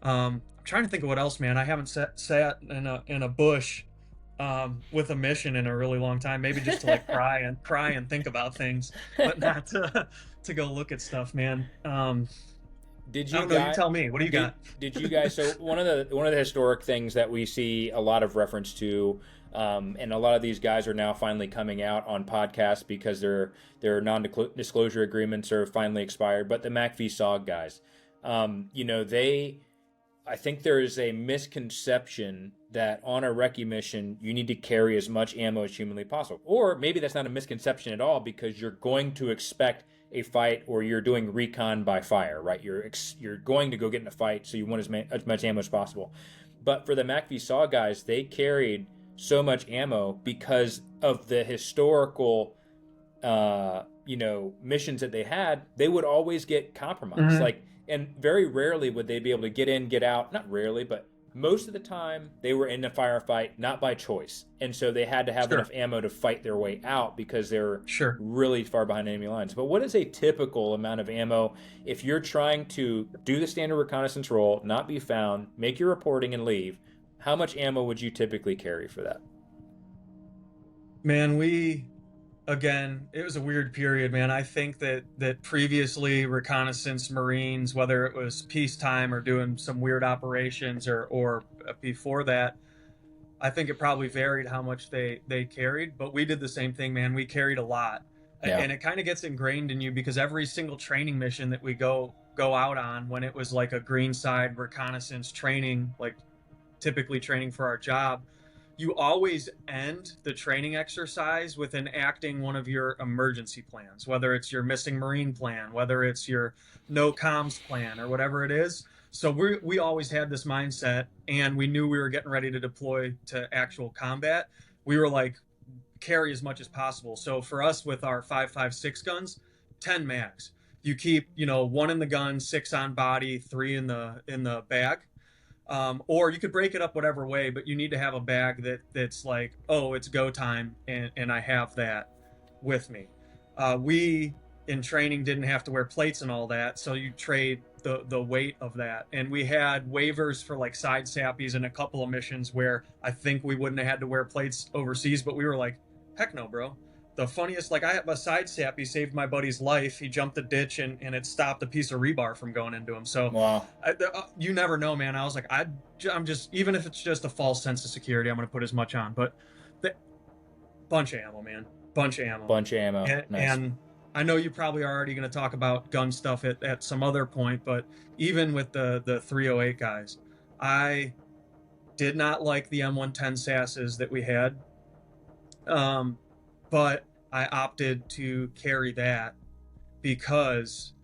I'm trying to think of what else, man. I haven't sat in a bush with a mission in a really long time. Maybe just to like cry and think about things, but not to go look at stuff, man. Did I you don't know. You guys tell me. What do you got? did you guys so one of the historic things that we see a lot of reference to, and a lot of these guys are now finally coming out on podcasts because their non-disclosure agreements are finally expired, but the MACV-SOG guys, they, I think there is a misconception that on a recce mission you need to carry as much ammo as humanly possible. Or maybe that's not a misconception at all, because you're going to expect a fight, or you're doing recon by fire, right? You're going to go get in a fight, so you want as much ammo as possible. But for the MACV-SAW guys, they carried so much ammo because of the historical missions that they had. They would always get compromised. Mm-hmm. And very rarely would they be able to get in, get out. Not rarely, but most of the time they were in a firefight, not by choice. And so they had to have enough ammo to fight their way out because they're really far behind enemy lines. But what is a typical amount of ammo if you're trying to do the standard reconnaissance role, not be found, make your reporting and leave? How much ammo would you typically carry for that? Man, again, it was a weird period, man. I think that previously reconnaissance Marines, whether it was peacetime or doing some weird operations or before that, I think it probably varied how much they carried. But we did the same thing, man. We carried a lot. Yeah. And it kind of gets ingrained in you because every single training mission that we go out on, when it was like a green side reconnaissance training, like typically training for our job, you always end the training exercise with enacting one of your emergency plans, whether it's your missing Marine plan, whether it's your no comms plan, or whatever it is. So we always had this mindset, and we knew we were getting ready to deploy to actual combat. We were like, carry as much as possible. So for us, with our 5.56 guns, 10 mags. You keep, one in the gun, 6 on body, 3 in the bag. Or you could break it up whatever way, but you need to have a bag that's like, oh, it's go time, and I have that with me. We in training didn't have to wear plates and all that, so you trade the weight of that. And we had waivers for like side sappies in a couple of missions where I think we wouldn't have had to wear plates overseas, but we were like, heck no, bro. The funniest, like, I have a side sappy saved my buddy's life. He jumped a ditch and it stopped a piece of rebar from going into him. So wow. You never know, man. I was like, I'm just, even if it's just a false sense of security, I'm going to put as much on. But bunch of ammo, man. Bunch of ammo. Nice. And I know you probably are already going to talk about gun stuff at some other point, but even with the 308 guys, I did not like the M110 SASs that we had. But I opted to carry that because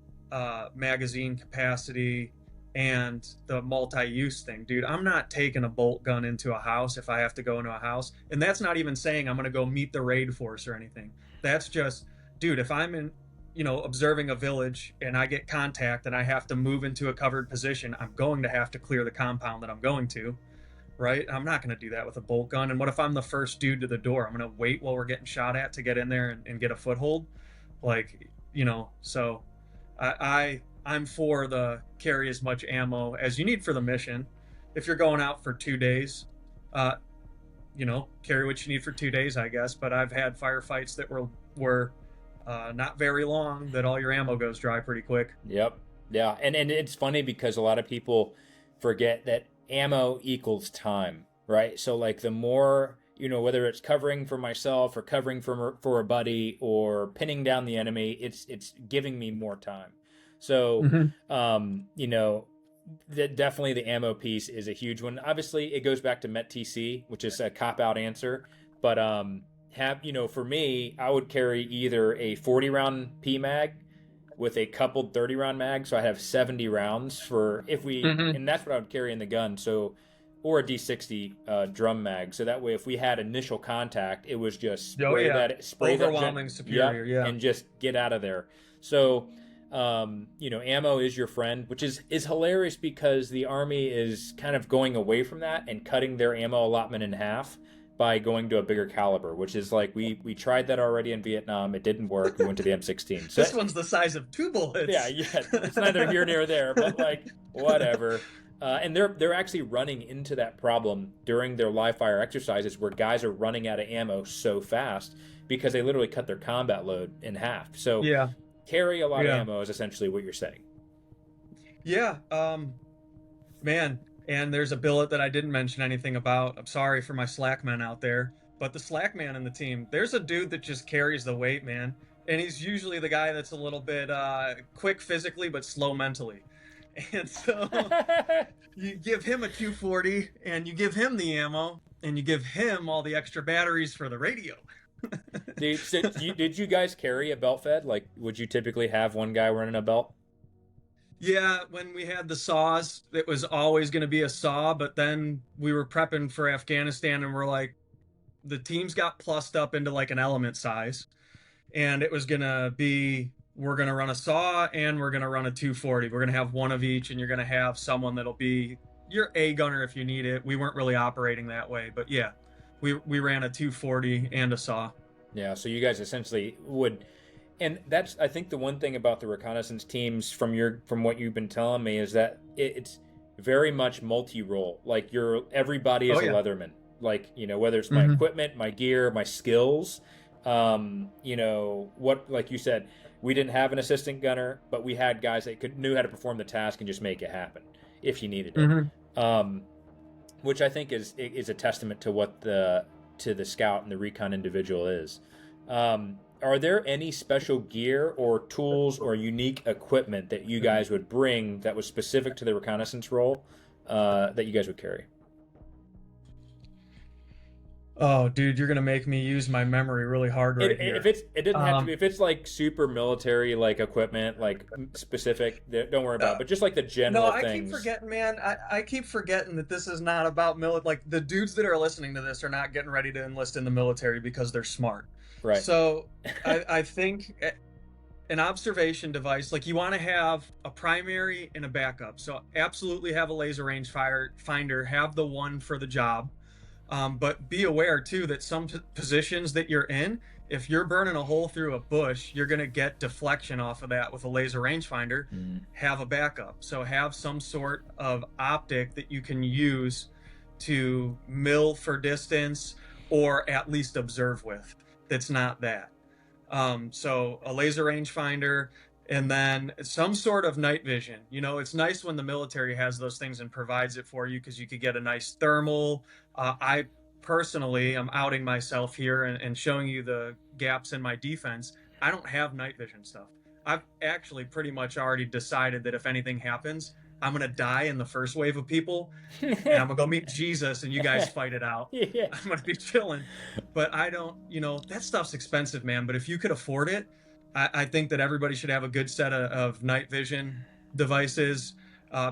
magazine capacity and the multi-use thing. Dude, I'm not taking a bolt gun into a house if I have to go into a house. And that's not even saying I'm going to go meet the raid force or anything. That's just, dude, if I'm in, observing a village and I get contact and I have to move into a covered position, I'm going to have to clear the compound that I'm going to. Right? I'm not going to do that with a bolt gun. And what if I'm the first dude to the door? I'm going to wait while we're getting shot at to get in there and get a foothold. Like, so I'm for the carry as much ammo as you need for the mission. If you're going out for 2 days, carry what you need for 2 days, I guess. But I've had firefights that were not very long, that all your ammo goes dry pretty quick. Yep. Yeah. And it's funny because a lot of people forget that ammo equals time, right? So like the more, whether it's covering for myself or covering for a buddy or pinning down the enemy, it's giving me more time. So, Definitely the ammo piece is a huge one. Obviously, it goes back to MET-TC, which is a cop-out answer. But for me, I would carry either a 40-round PMag with a coupled 30-round mag, so I have 70 rounds for if we, Hmm. and that's what I would carry in the gun. So, or a D60 drum mag, so that way if we had initial contact, it was just Oh yeah, spray overwhelming superior. Yeah. and just get out of there. So ammo is your friend, which is hilarious because the Army is kind of going away from that and cutting their ammo allotment in half by going to a bigger caliber, which is like we tried that already in Vietnam. It didn't work. We went to the M16. So This one's the size of 2 bullets. yeah, it's neither here nor there, but like whatever. And they're actually running into that problem during their live fire exercises where guys are running out of ammo so fast because they literally cut their combat load in half. So Yeah. carry a lot of Yeah. ammo is essentially what you're saying. Yeah. Man, and there's a billet that I didn't mention anything about. I'm sorry for my slack men out there, but the slack man in the team, there's a dude that just carries the weight, man. And he's usually the guy that's a little bit quick physically, but slow mentally. And so you give him a Q40 and you give him the ammo and you give him all the extra batteries for the radio. Did you guys carry a belt fed? Like, would you typically have one guy running a belt? Yeah, when we had the saws, it was always going to be a saw, but then we were prepping for Afghanistan and we're like, the teams got plussed up into like an element size. And it was going to be, we're going to run a saw and we're going to run a 240. We're going to have one of each, and you're going to have someone that'll be your A gunner if you need it. We weren't really operating that way, but yeah, we ran a 240 and a saw. Yeah, so you guys essentially would, and that's I think the one thing about the reconnaissance teams from what you've been telling me is that it's very much multi-role. Like everybody is Oh, yeah. a Leatherman. Like whether it's my equipment, my gear, my skills. What like you said, we didn't have an assistant gunner, but we had guys that knew how to perform the task and just make it happen if you needed it. Which I think is a testament to what the scout and the recon individual is. Are there any special gear or tools or unique equipment that you guys would bring that was specific to the reconnaissance role that you guys would carry? Oh, dude, you're gonna make me use my memory really hard right here. It doesn't have to be. If it's like super military like equipment, like specific, don't worry about it. But just like the general No, things. I keep forgetting, man. I keep forgetting that this is not about like the dudes that are listening to this are not getting ready to enlist in the military because they're smart. Right. So I think an observation device, like you want to have a primary and a backup. So absolutely have a laser range finder, have the one for the job. But be aware too that some positions that you're in, if you're burning a hole through a bush, you're going to get deflection off of that with a laser rangefinder. Have a backup. So have some sort of optic that you can use to mill for distance or at least observe with. That's not that. So a laser rangefinder, and then some sort of night vision. It's nice when the military has those things and provides it for you because you could get a nice thermal. I personally am outing myself here and showing you the gaps in my defense. I don't have night vision stuff. I've actually pretty much already decided that if anything happens, I'm going to die in the first wave of people and I'm going to go meet Jesus and you guys fight it out. Yeah. I'm going to be chilling. But I don't, that stuff's expensive, man. But if you could afford it, I think that everybody should have a good set of night vision devices,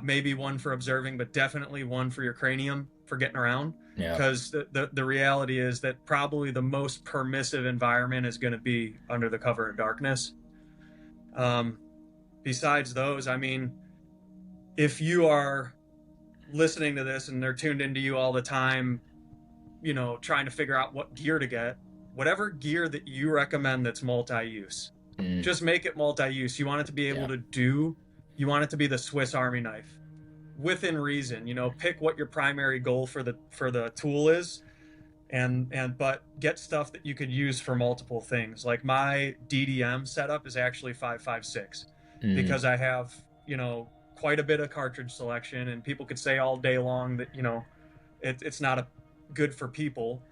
maybe one for observing, but definitely one for your cranium for getting around. Yeah. Because the reality is that probably the most permissive environment is going to be under the cover of darkness. Besides those, I mean, if you are listening to this and they're tuned into you all the time, trying to figure out what gear to get, whatever gear that you recommend that's multi-use, just make it multi-use. You want it to be able you want it to be the Swiss Army knife within reason. Pick what your primary goal for the tool is, but get stuff that you could use for multiple things. Like my DDM setup is actually 5.56 because I have, quite a bit of cartridge selection, and people could say all day long that, it's not good for people.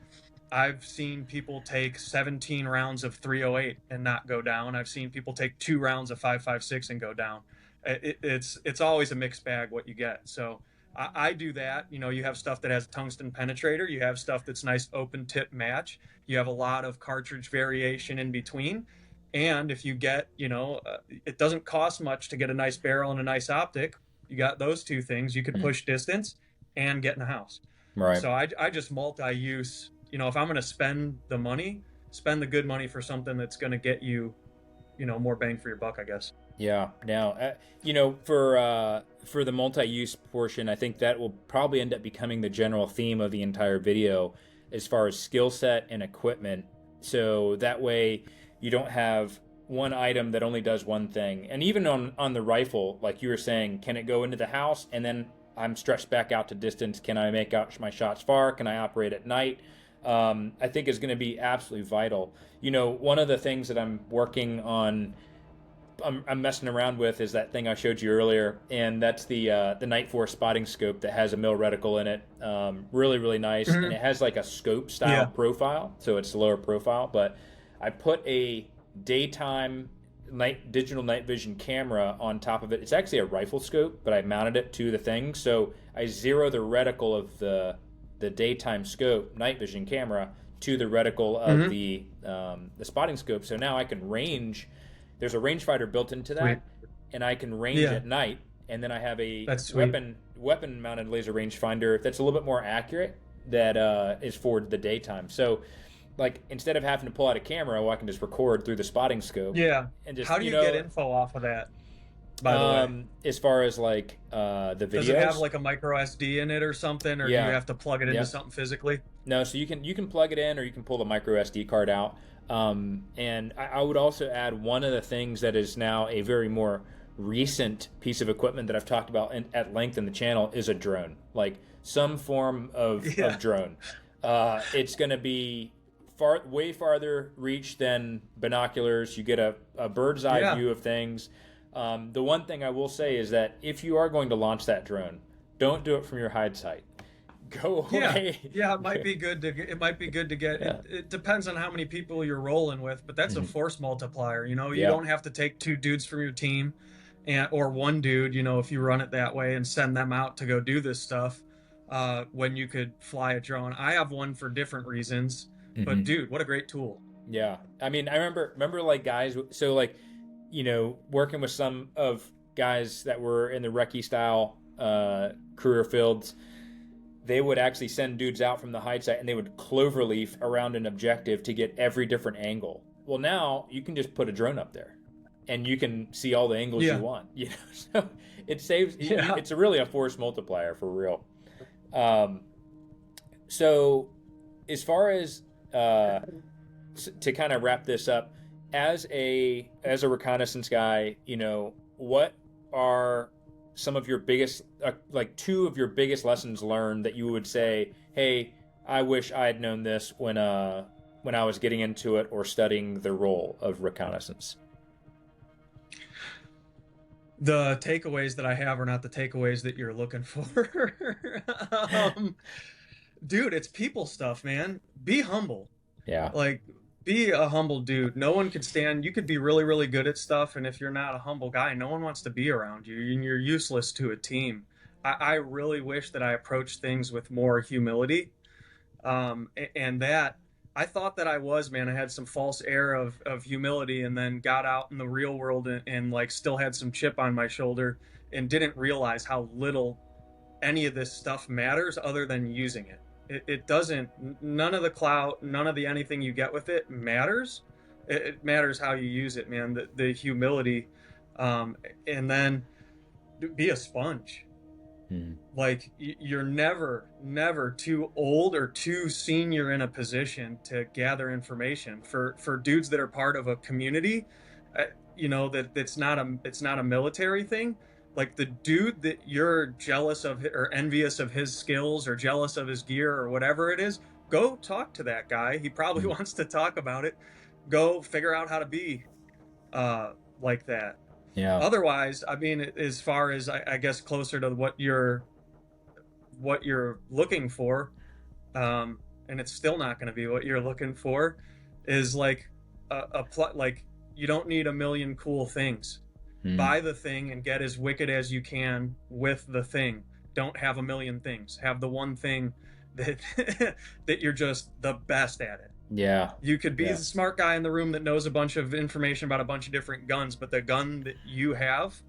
I've seen people take 17 rounds of 308 and not go down. I've seen people take 2 rounds of 5.56 and go down. It's always a mixed bag what you get. So I do that. You know, you have stuff that has tungsten penetrator. You have stuff that's nice open tip match. You have a lot of cartridge variation in between. And if you get, it doesn't cost much to get a nice barrel and a nice optic. You got those two things. You could push distance and get in the house. Right. So I just multi-use. You know, if I'm going to spend the money, spend the good money for something that's going to get you, more bang for your buck, I guess. Yeah. Now, for the multi-use portion, I think that will probably end up becoming the general theme of the entire video, as far as skill set and equipment. So that way, you don't have one item that only does one thing. And even on the rifle, like you were saying, can it go into the house and then I'm stretched back out to distance? Can I make out my shots far? Can I operate at night? I think is going to be absolutely vital. One of the things that I'm working on, I'm messing around with, is that thing I showed you earlier, and that's the Night Force spotting scope that has a mill reticle in it. Really, really nice, and it has like a scope style profile, so it's lower profile. But I put a daytime digital night vision camera on top of it. It's actually a rifle scope, but I mounted it to the thing, so I zero the reticle of the daytime scope night vision camera to the reticle of the spotting scope. So now I can range. There's a rangefinder built into that, and I can range at night. And then I have a weapon mounted laser rangefinder that's a little bit more accurate, that is for the daytime. So, like, instead of having to pull out a camera, I can just record through the spotting scope. Yeah. And just, how do you get info off of that? By the way, as far as like the videos, does it have like a micro SD in it or something, or do you have to plug it into something physically? No, so you can plug it in, or you can pull the micro SD card out. And I would also add, one of the things that is now a very more recent piece of equipment that I've talked about at length in the channel is a drone, like some form of drone. It's going to be way farther reach than binoculars. You get a bird's eye view of things. The one thing I will say is that if you are going to launch that drone, don't do it from your hide site. Go away. Yeah, it might be good to get. It depends on how many people you're rolling with, but that's a force multiplier. You don't have to take 2 dudes from your team, or 1 dude. If you run it that way and send them out to go do this stuff, when you could fly a drone. I have one for different reasons, but dude, what a great tool. Yeah, I mean, I remember like guys. So like, working with some of guys that were in the recce style career fields. They would actually send dudes out from the hide site, and they would cloverleaf around an objective to get every different angle. Well, now you can just put a drone up there, and you can see all the angles you want. So it saves. It's really a force multiplier for real. So, as far as to kind of wrap this up, as a reconnaissance guy, what are some of your biggest, like 2 of your biggest lessons learned that you would say, hey, I wish I had known this when I was getting into it or studying the role of reconnaissance? The takeaways that I have are not the takeaways that you're looking for. Dude, it's people stuff, man. Be humble. Yeah. Like, be a humble dude. No one could stand. You could be really, really good at stuff, and if you're not a humble guy, no one wants to be around you, and you're useless to a team. I really wish that I approached things with more humility, and that I thought that I was, man. I had some false air of humility, and then got out in the real world and like still had some chip on my shoulder, and didn't realize how little any of this stuff matters other than using it. It doesn't, none of the clout, none of the anything you get with it matters. It matters how you use it, man. The humility, and then be a sponge. Like, you're never too old or too senior in a position to gather information. For dudes that are part of a community, it's not a military thing. Like, the dude that you're jealous of or envious of his skills or jealous of his gear or whatever it is, go talk to that guy. He probably wants to talk about it. Go figure out how to be like that. Yeah. Otherwise, I mean, as far as I guess closer to what you're looking for, and it's still not going to be what you're looking for, is like like, you don't need a million cool things. Hmm. Buy the thing and get as wicked as you can with the thing. Don't have a million things. Have the one thing that that you're just the best at it. Yeah. You could be Yeah. the smart guy in the room that knows a bunch of information about a bunch of different guns, but the gun that you have,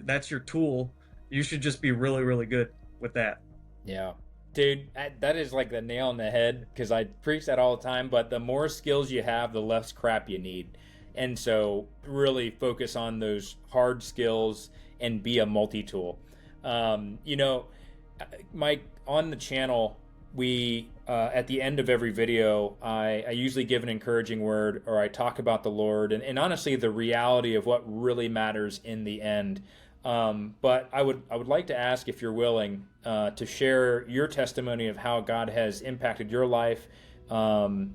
that's your tool. You should just be really, really good with that. Yeah. Dude, that is like the nail on the head because I preach that all the time. But the more skills you have, the less crap you need. And so, really focus on those hard skills and be a multi tool. You know, Mike, on the channel, we at the end of every video, I usually give an encouraging word or I talk about the Lord and honestly the reality of what really matters in the end. But I would like to ask if you're willing to share your testimony of how God has impacted your life and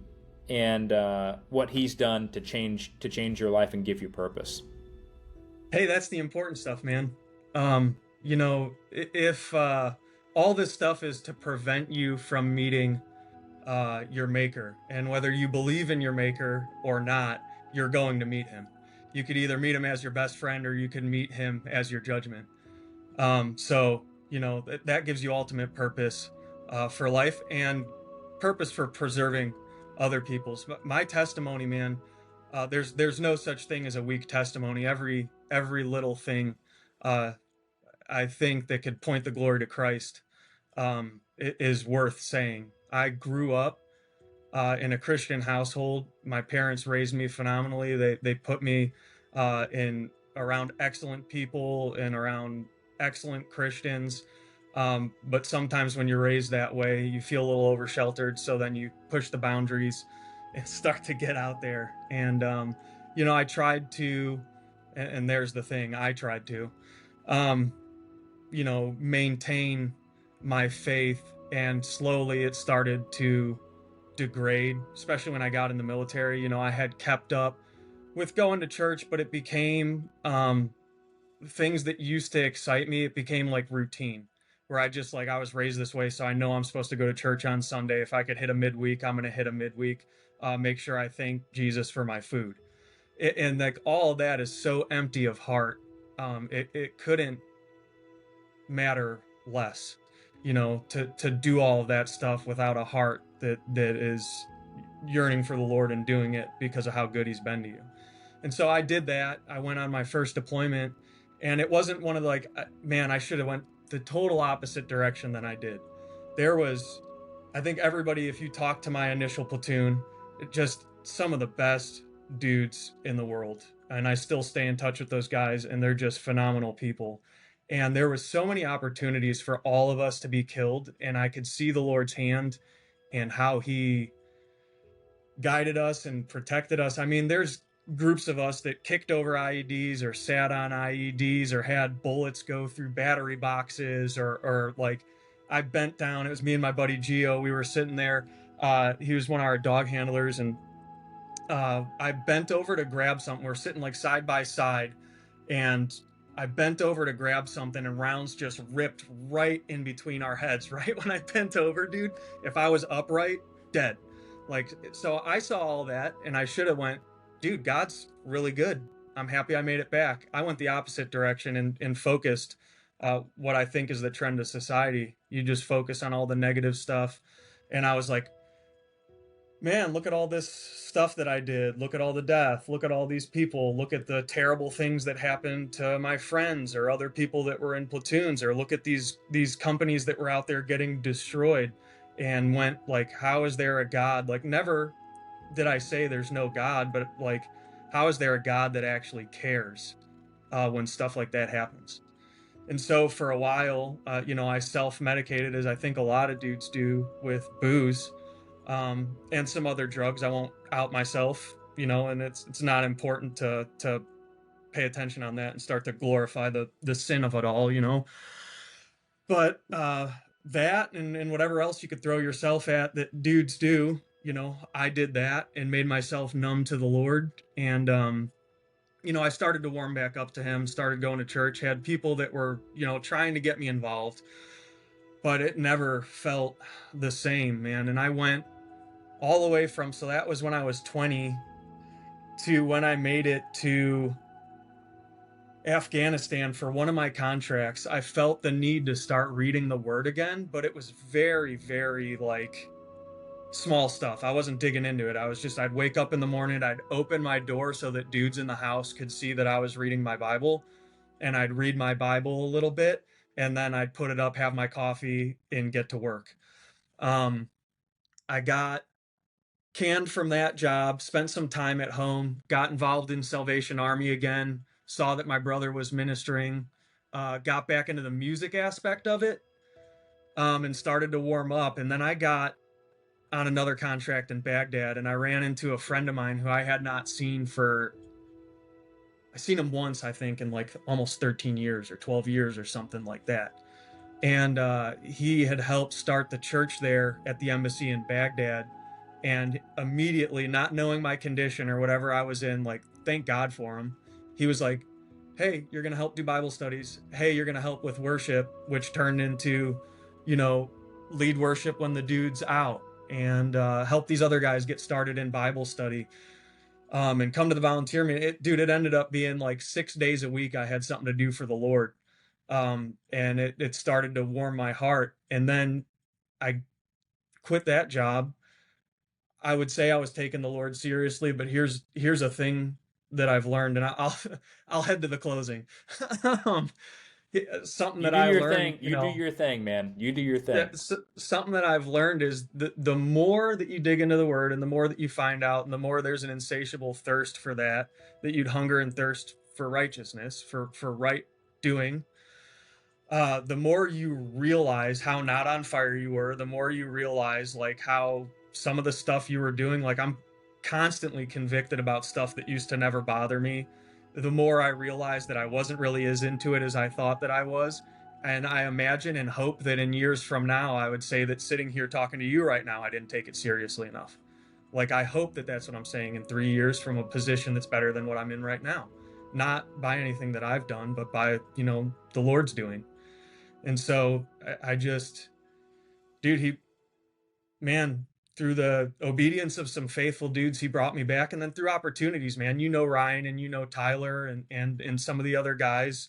what He's done to change your life and give you purpose. Hey, that's the important stuff, man. If all this stuff is to prevent you from meeting your maker, and whether you believe in your maker or not, you're going to meet him. You could either meet him as your best friend or you can meet him as your judgment. That gives you ultimate purpose for life and purpose for preserving other people's. My testimony, man, there's no such thing as a weak testimony. Every little thing, uh, I think that could point the glory to Christ, is worth saying. I grew up in a Christian household. My parents raised me phenomenally. They put me in around excellent people and around excellent Christians. But sometimes when you're raised that way, you feel a little over sheltered. So then you push the boundaries and start to get out there. And I tried to, and there's the thing, I tried to, um, maintain my faith, and slowly it started to degrade, especially when I got in the military. I had kept up with going to church, but it became things that used to excite me. It became like routine where I just like, I was raised this way. So I know I'm supposed to go to church on Sunday. If I could hit a midweek, I'm going to hit a midweek, make sure I thank Jesus for my food. And like all of that is so empty of heart. It couldn't matter less, to do all of that stuff without a heart that is yearning for the Lord and doing it because of how good He's been to you. And so I did that. I went on my first deployment, and it wasn't one of the like, man, I should have went the total opposite direction than I did. There was, I think everybody, if you talk to my initial platoon, just some of the best dudes in the world. And I still stay in touch with those guys, and they're just phenomenal people. And there was so many opportunities for all of us to be killed, and I could see the Lord's hand and how He guided us and protected us. I mean, there's groups of us that kicked over IEDs or sat on IEDs or had bullets go through battery boxes, or like I bent down. It was me and my buddy Gio. We were sitting there. He was one of our dog handlers, and I bent over to grab something. We're sitting like side by side, and I bent over to grab something, and rounds just ripped right in between our heads. Right when I bent over, dude, if I was upright, dead. Like, so I saw all that, and I should have went, dude, God's really good. I'm happy I made it back. I went the opposite direction and focused what I think is the trend of society. You just focus on all the negative stuff. And I was like, man, look at all this stuff that I did. Look at all the death. Look at all these people. Look at the terrible things that happened to my friends or other people that were in platoons, or look at these companies that were out there getting destroyed, and went like, how is there a God? Like, never did I say there's no God, but like, how is there a God that actually cares when stuff like that happens? And so for a while, I self-medicated, as I think a lot of dudes do, with booze, and some other drugs. I won't out myself, and it's not important to pay attention on that and start to glorify the sin of it all, But that and whatever else you could throw yourself at that dudes do, I did that and made myself numb to the Lord. And I started to warm back up to Him, started going to church, had people that were, trying to get me involved, but it never felt the same, man. And I went all the way from, so that was when I was 20, to when I made it to Afghanistan for one of my contracts, I felt the need to start reading the word again, but it was very, very like small stuff. I wasn't digging into it. I'd wake up in the morning, I'd open my door so that dudes in the house could see that I was reading my Bible, and I'd read my Bible a little bit, and then I'd put it up, have my coffee, and get to work. I got canned from that job, spent some time at home, got involved in Salvation Army again, saw that my brother was ministering, got back into the music aspect of it, and started to warm up. And then I got on another contract in Baghdad, and I ran into a friend of mine who I had not seen I seen him once, I think, in like almost 13 years or 12 years or something like that. And he had helped start the church there at the embassy in Baghdad. And immediately, not knowing my condition or whatever I was in, like, thank God for him. He was like, hey, you're going to help do Bible studies. Hey, you're going to help with worship, which turned into, lead worship when the dude's out, and help these other guys get started in Bible study. And come to the volunteer meeting. It ended up being like 6 days a week I had something to do for the Lord. And it started to warm my heart. And then I quit that job. I would say I was taking the Lord seriously, but here's a thing that I've learned, and I'll head to the closing. Something You that do I your learned, thing. You do your thing, man. You do your thing. something that I've learned is the more that you dig into the Word, and the more that you find out, and the more there's an insatiable thirst for that you'd hunger and thirst for righteousness, for right doing. The more you realize how not on fire you were, the more you realize like how some of the stuff you were doing, like I'm constantly convicted about stuff that used to never bother me. The more I realized that I wasn't really as into it as I thought that I was. And I imagine and hope that in years from now, I would say that sitting here talking to you right now, I didn't take it seriously enough. Like, I hope that that's what I'm saying in 3 years from a position that's better than what I'm in right now. Not by anything that I've done, but by, the Lord's doing. And so I just, dude, man, through the obedience of some faithful dudes, he brought me back. And then through opportunities, man, Ryan, and Tyler, and some of the other guys.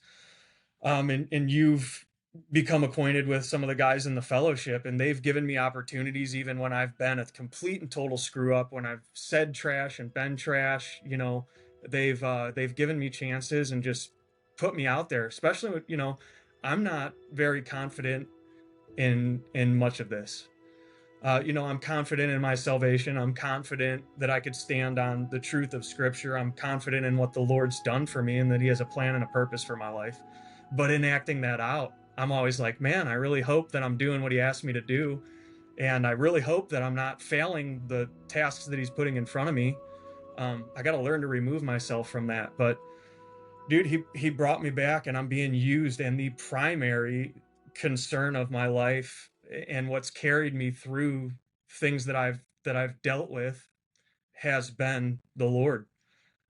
And you've become acquainted with some of the guys in the fellowship, and they've given me opportunities even when I've been a complete and total screw up, when I've said trash and been trash. They've given me chances and just put me out there, especially with, I'm not very confident in much of this. I'm confident in my salvation. I'm confident that I could stand on the truth of Scripture. I'm confident in what the Lord's done for me and that He has a plan and a purpose for my life. But in acting that out, I'm always like, man, I really hope that I'm doing what He asked me to do. And I really hope that I'm not failing the tasks that He's putting in front of me. I got to learn to remove myself from that. But dude, he brought me back, and I'm being used. And the primary concern of my life and what's carried me through things that I've dealt with has been the Lord.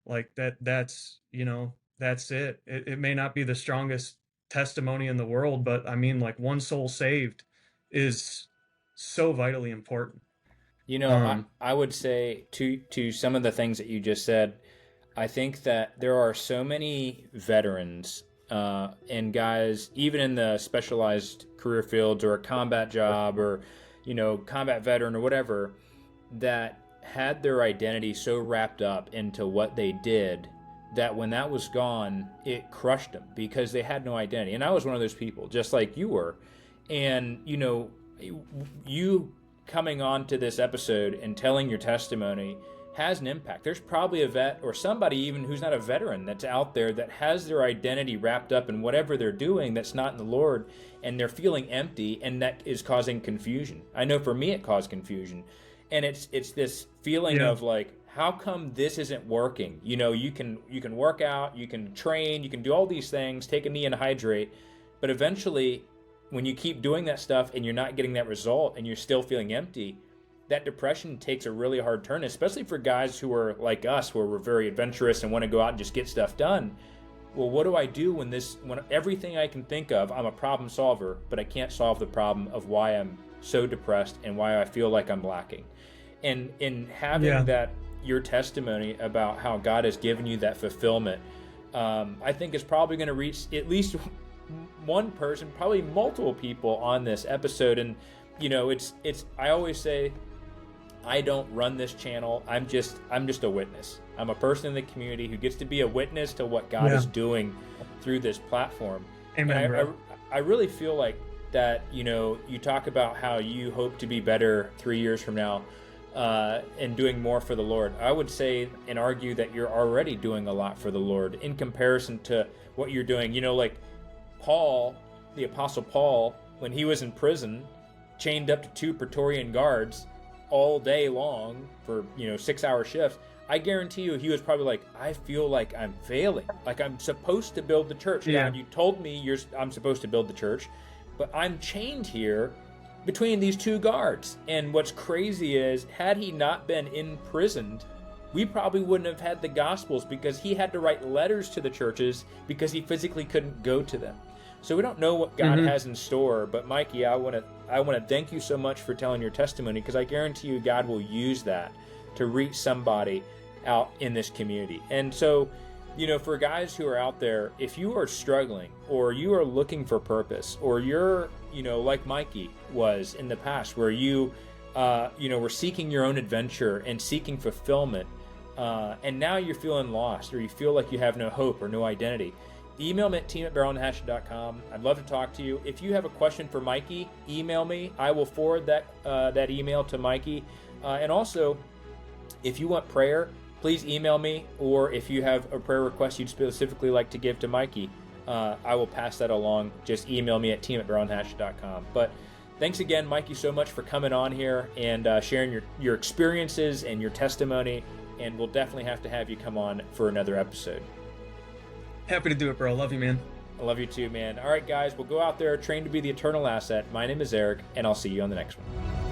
Like that's it. It may not be the strongest testimony in the world, but I mean, like, one soul saved is so vitally important. I would say to some of the things that you just said, I think that there are so many veterans and guys, even in the specialized career fields or a combat job or, combat veteran or whatever, that had their identity so wrapped up into what they did that when that was gone, it crushed them because they had no identity. And I was one of those people, just like you were. And, you coming on to this episode and telling your testimony has an impact. There's probably a vet or somebody even who's not a veteran that's out there that has their identity wrapped up in whatever they're doing that's not in the Lord, and they're feeling empty, and that is causing confusion. I know for me it caused confusion. And it's this feeling of like, how come this isn't working? You can work out, you can train, you can do all these things, take a knee and hydrate, but eventually when you keep doing that stuff and you're not getting that result and you're still feeling empty, that depression takes a really hard turn, especially for guys who are like us, where we're very adventurous and want to go out and just get stuff done. Well, what do I do when everything I can think of, I'm a problem solver, but I can't solve the problem of why I'm so depressed and why I feel like I'm lacking? And in having that, your testimony about how God has given you that fulfillment, I think it's probably going to reach at least one person, probably multiple people on this episode. And I always say, I don't run this channel. I'm just a witness. I'm a person in the community who gets to be a witness to what God is doing through this platform. Amen, and I really feel like that, you talk about how you hope to be better 3 years from now, and doing more for the Lord. I would say and argue that you're already doing a lot for the Lord in comparison to what you're doing. Like Paul, the Apostle Paul, when he was in prison, chained up to 2 Praetorian guards all day long for 6-hour shifts. I guarantee you he was probably like, I feel like I'm failing, like I'm supposed to build the church. God, you told me I'm supposed to build the church, but I'm chained here between these 2 guards. And what's crazy is, had he not been imprisoned, we probably wouldn't have had the Gospels, because he had to write letters to the churches because he physically couldn't go to them. So we don't know what God has in store. But Mikey, I want to thank you so much for telling your testimony, because I guarantee you God will use that to reach somebody out in this community. And so, for guys who are out there, if you are struggling, or you are looking for purpose, or you're, like Mikey was in the past, where you were seeking your own adventure and seeking fulfillment, and now you're feeling lost, or you feel like you have no hope or no identity, email me at team@barrelhatchet.com. I'd love to talk to you. If you have a question for Mikey, email me. I will forward that email to Mikey. And also, if you want prayer, please email me, or if you have a prayer request you'd specifically like to give to Mikey, I will pass that along. Just email me at team@barrelhatchet.com. But thanks again, Mikey, so much for coming on here and sharing your experiences and your testimony, and we'll definitely have to have you come on for another episode. Happy to do it, bro. Love you, man. I love you too, man. All right, guys, we'll go out there, train to be the eternal asset. My name is Eric, and I'll see you on the next one.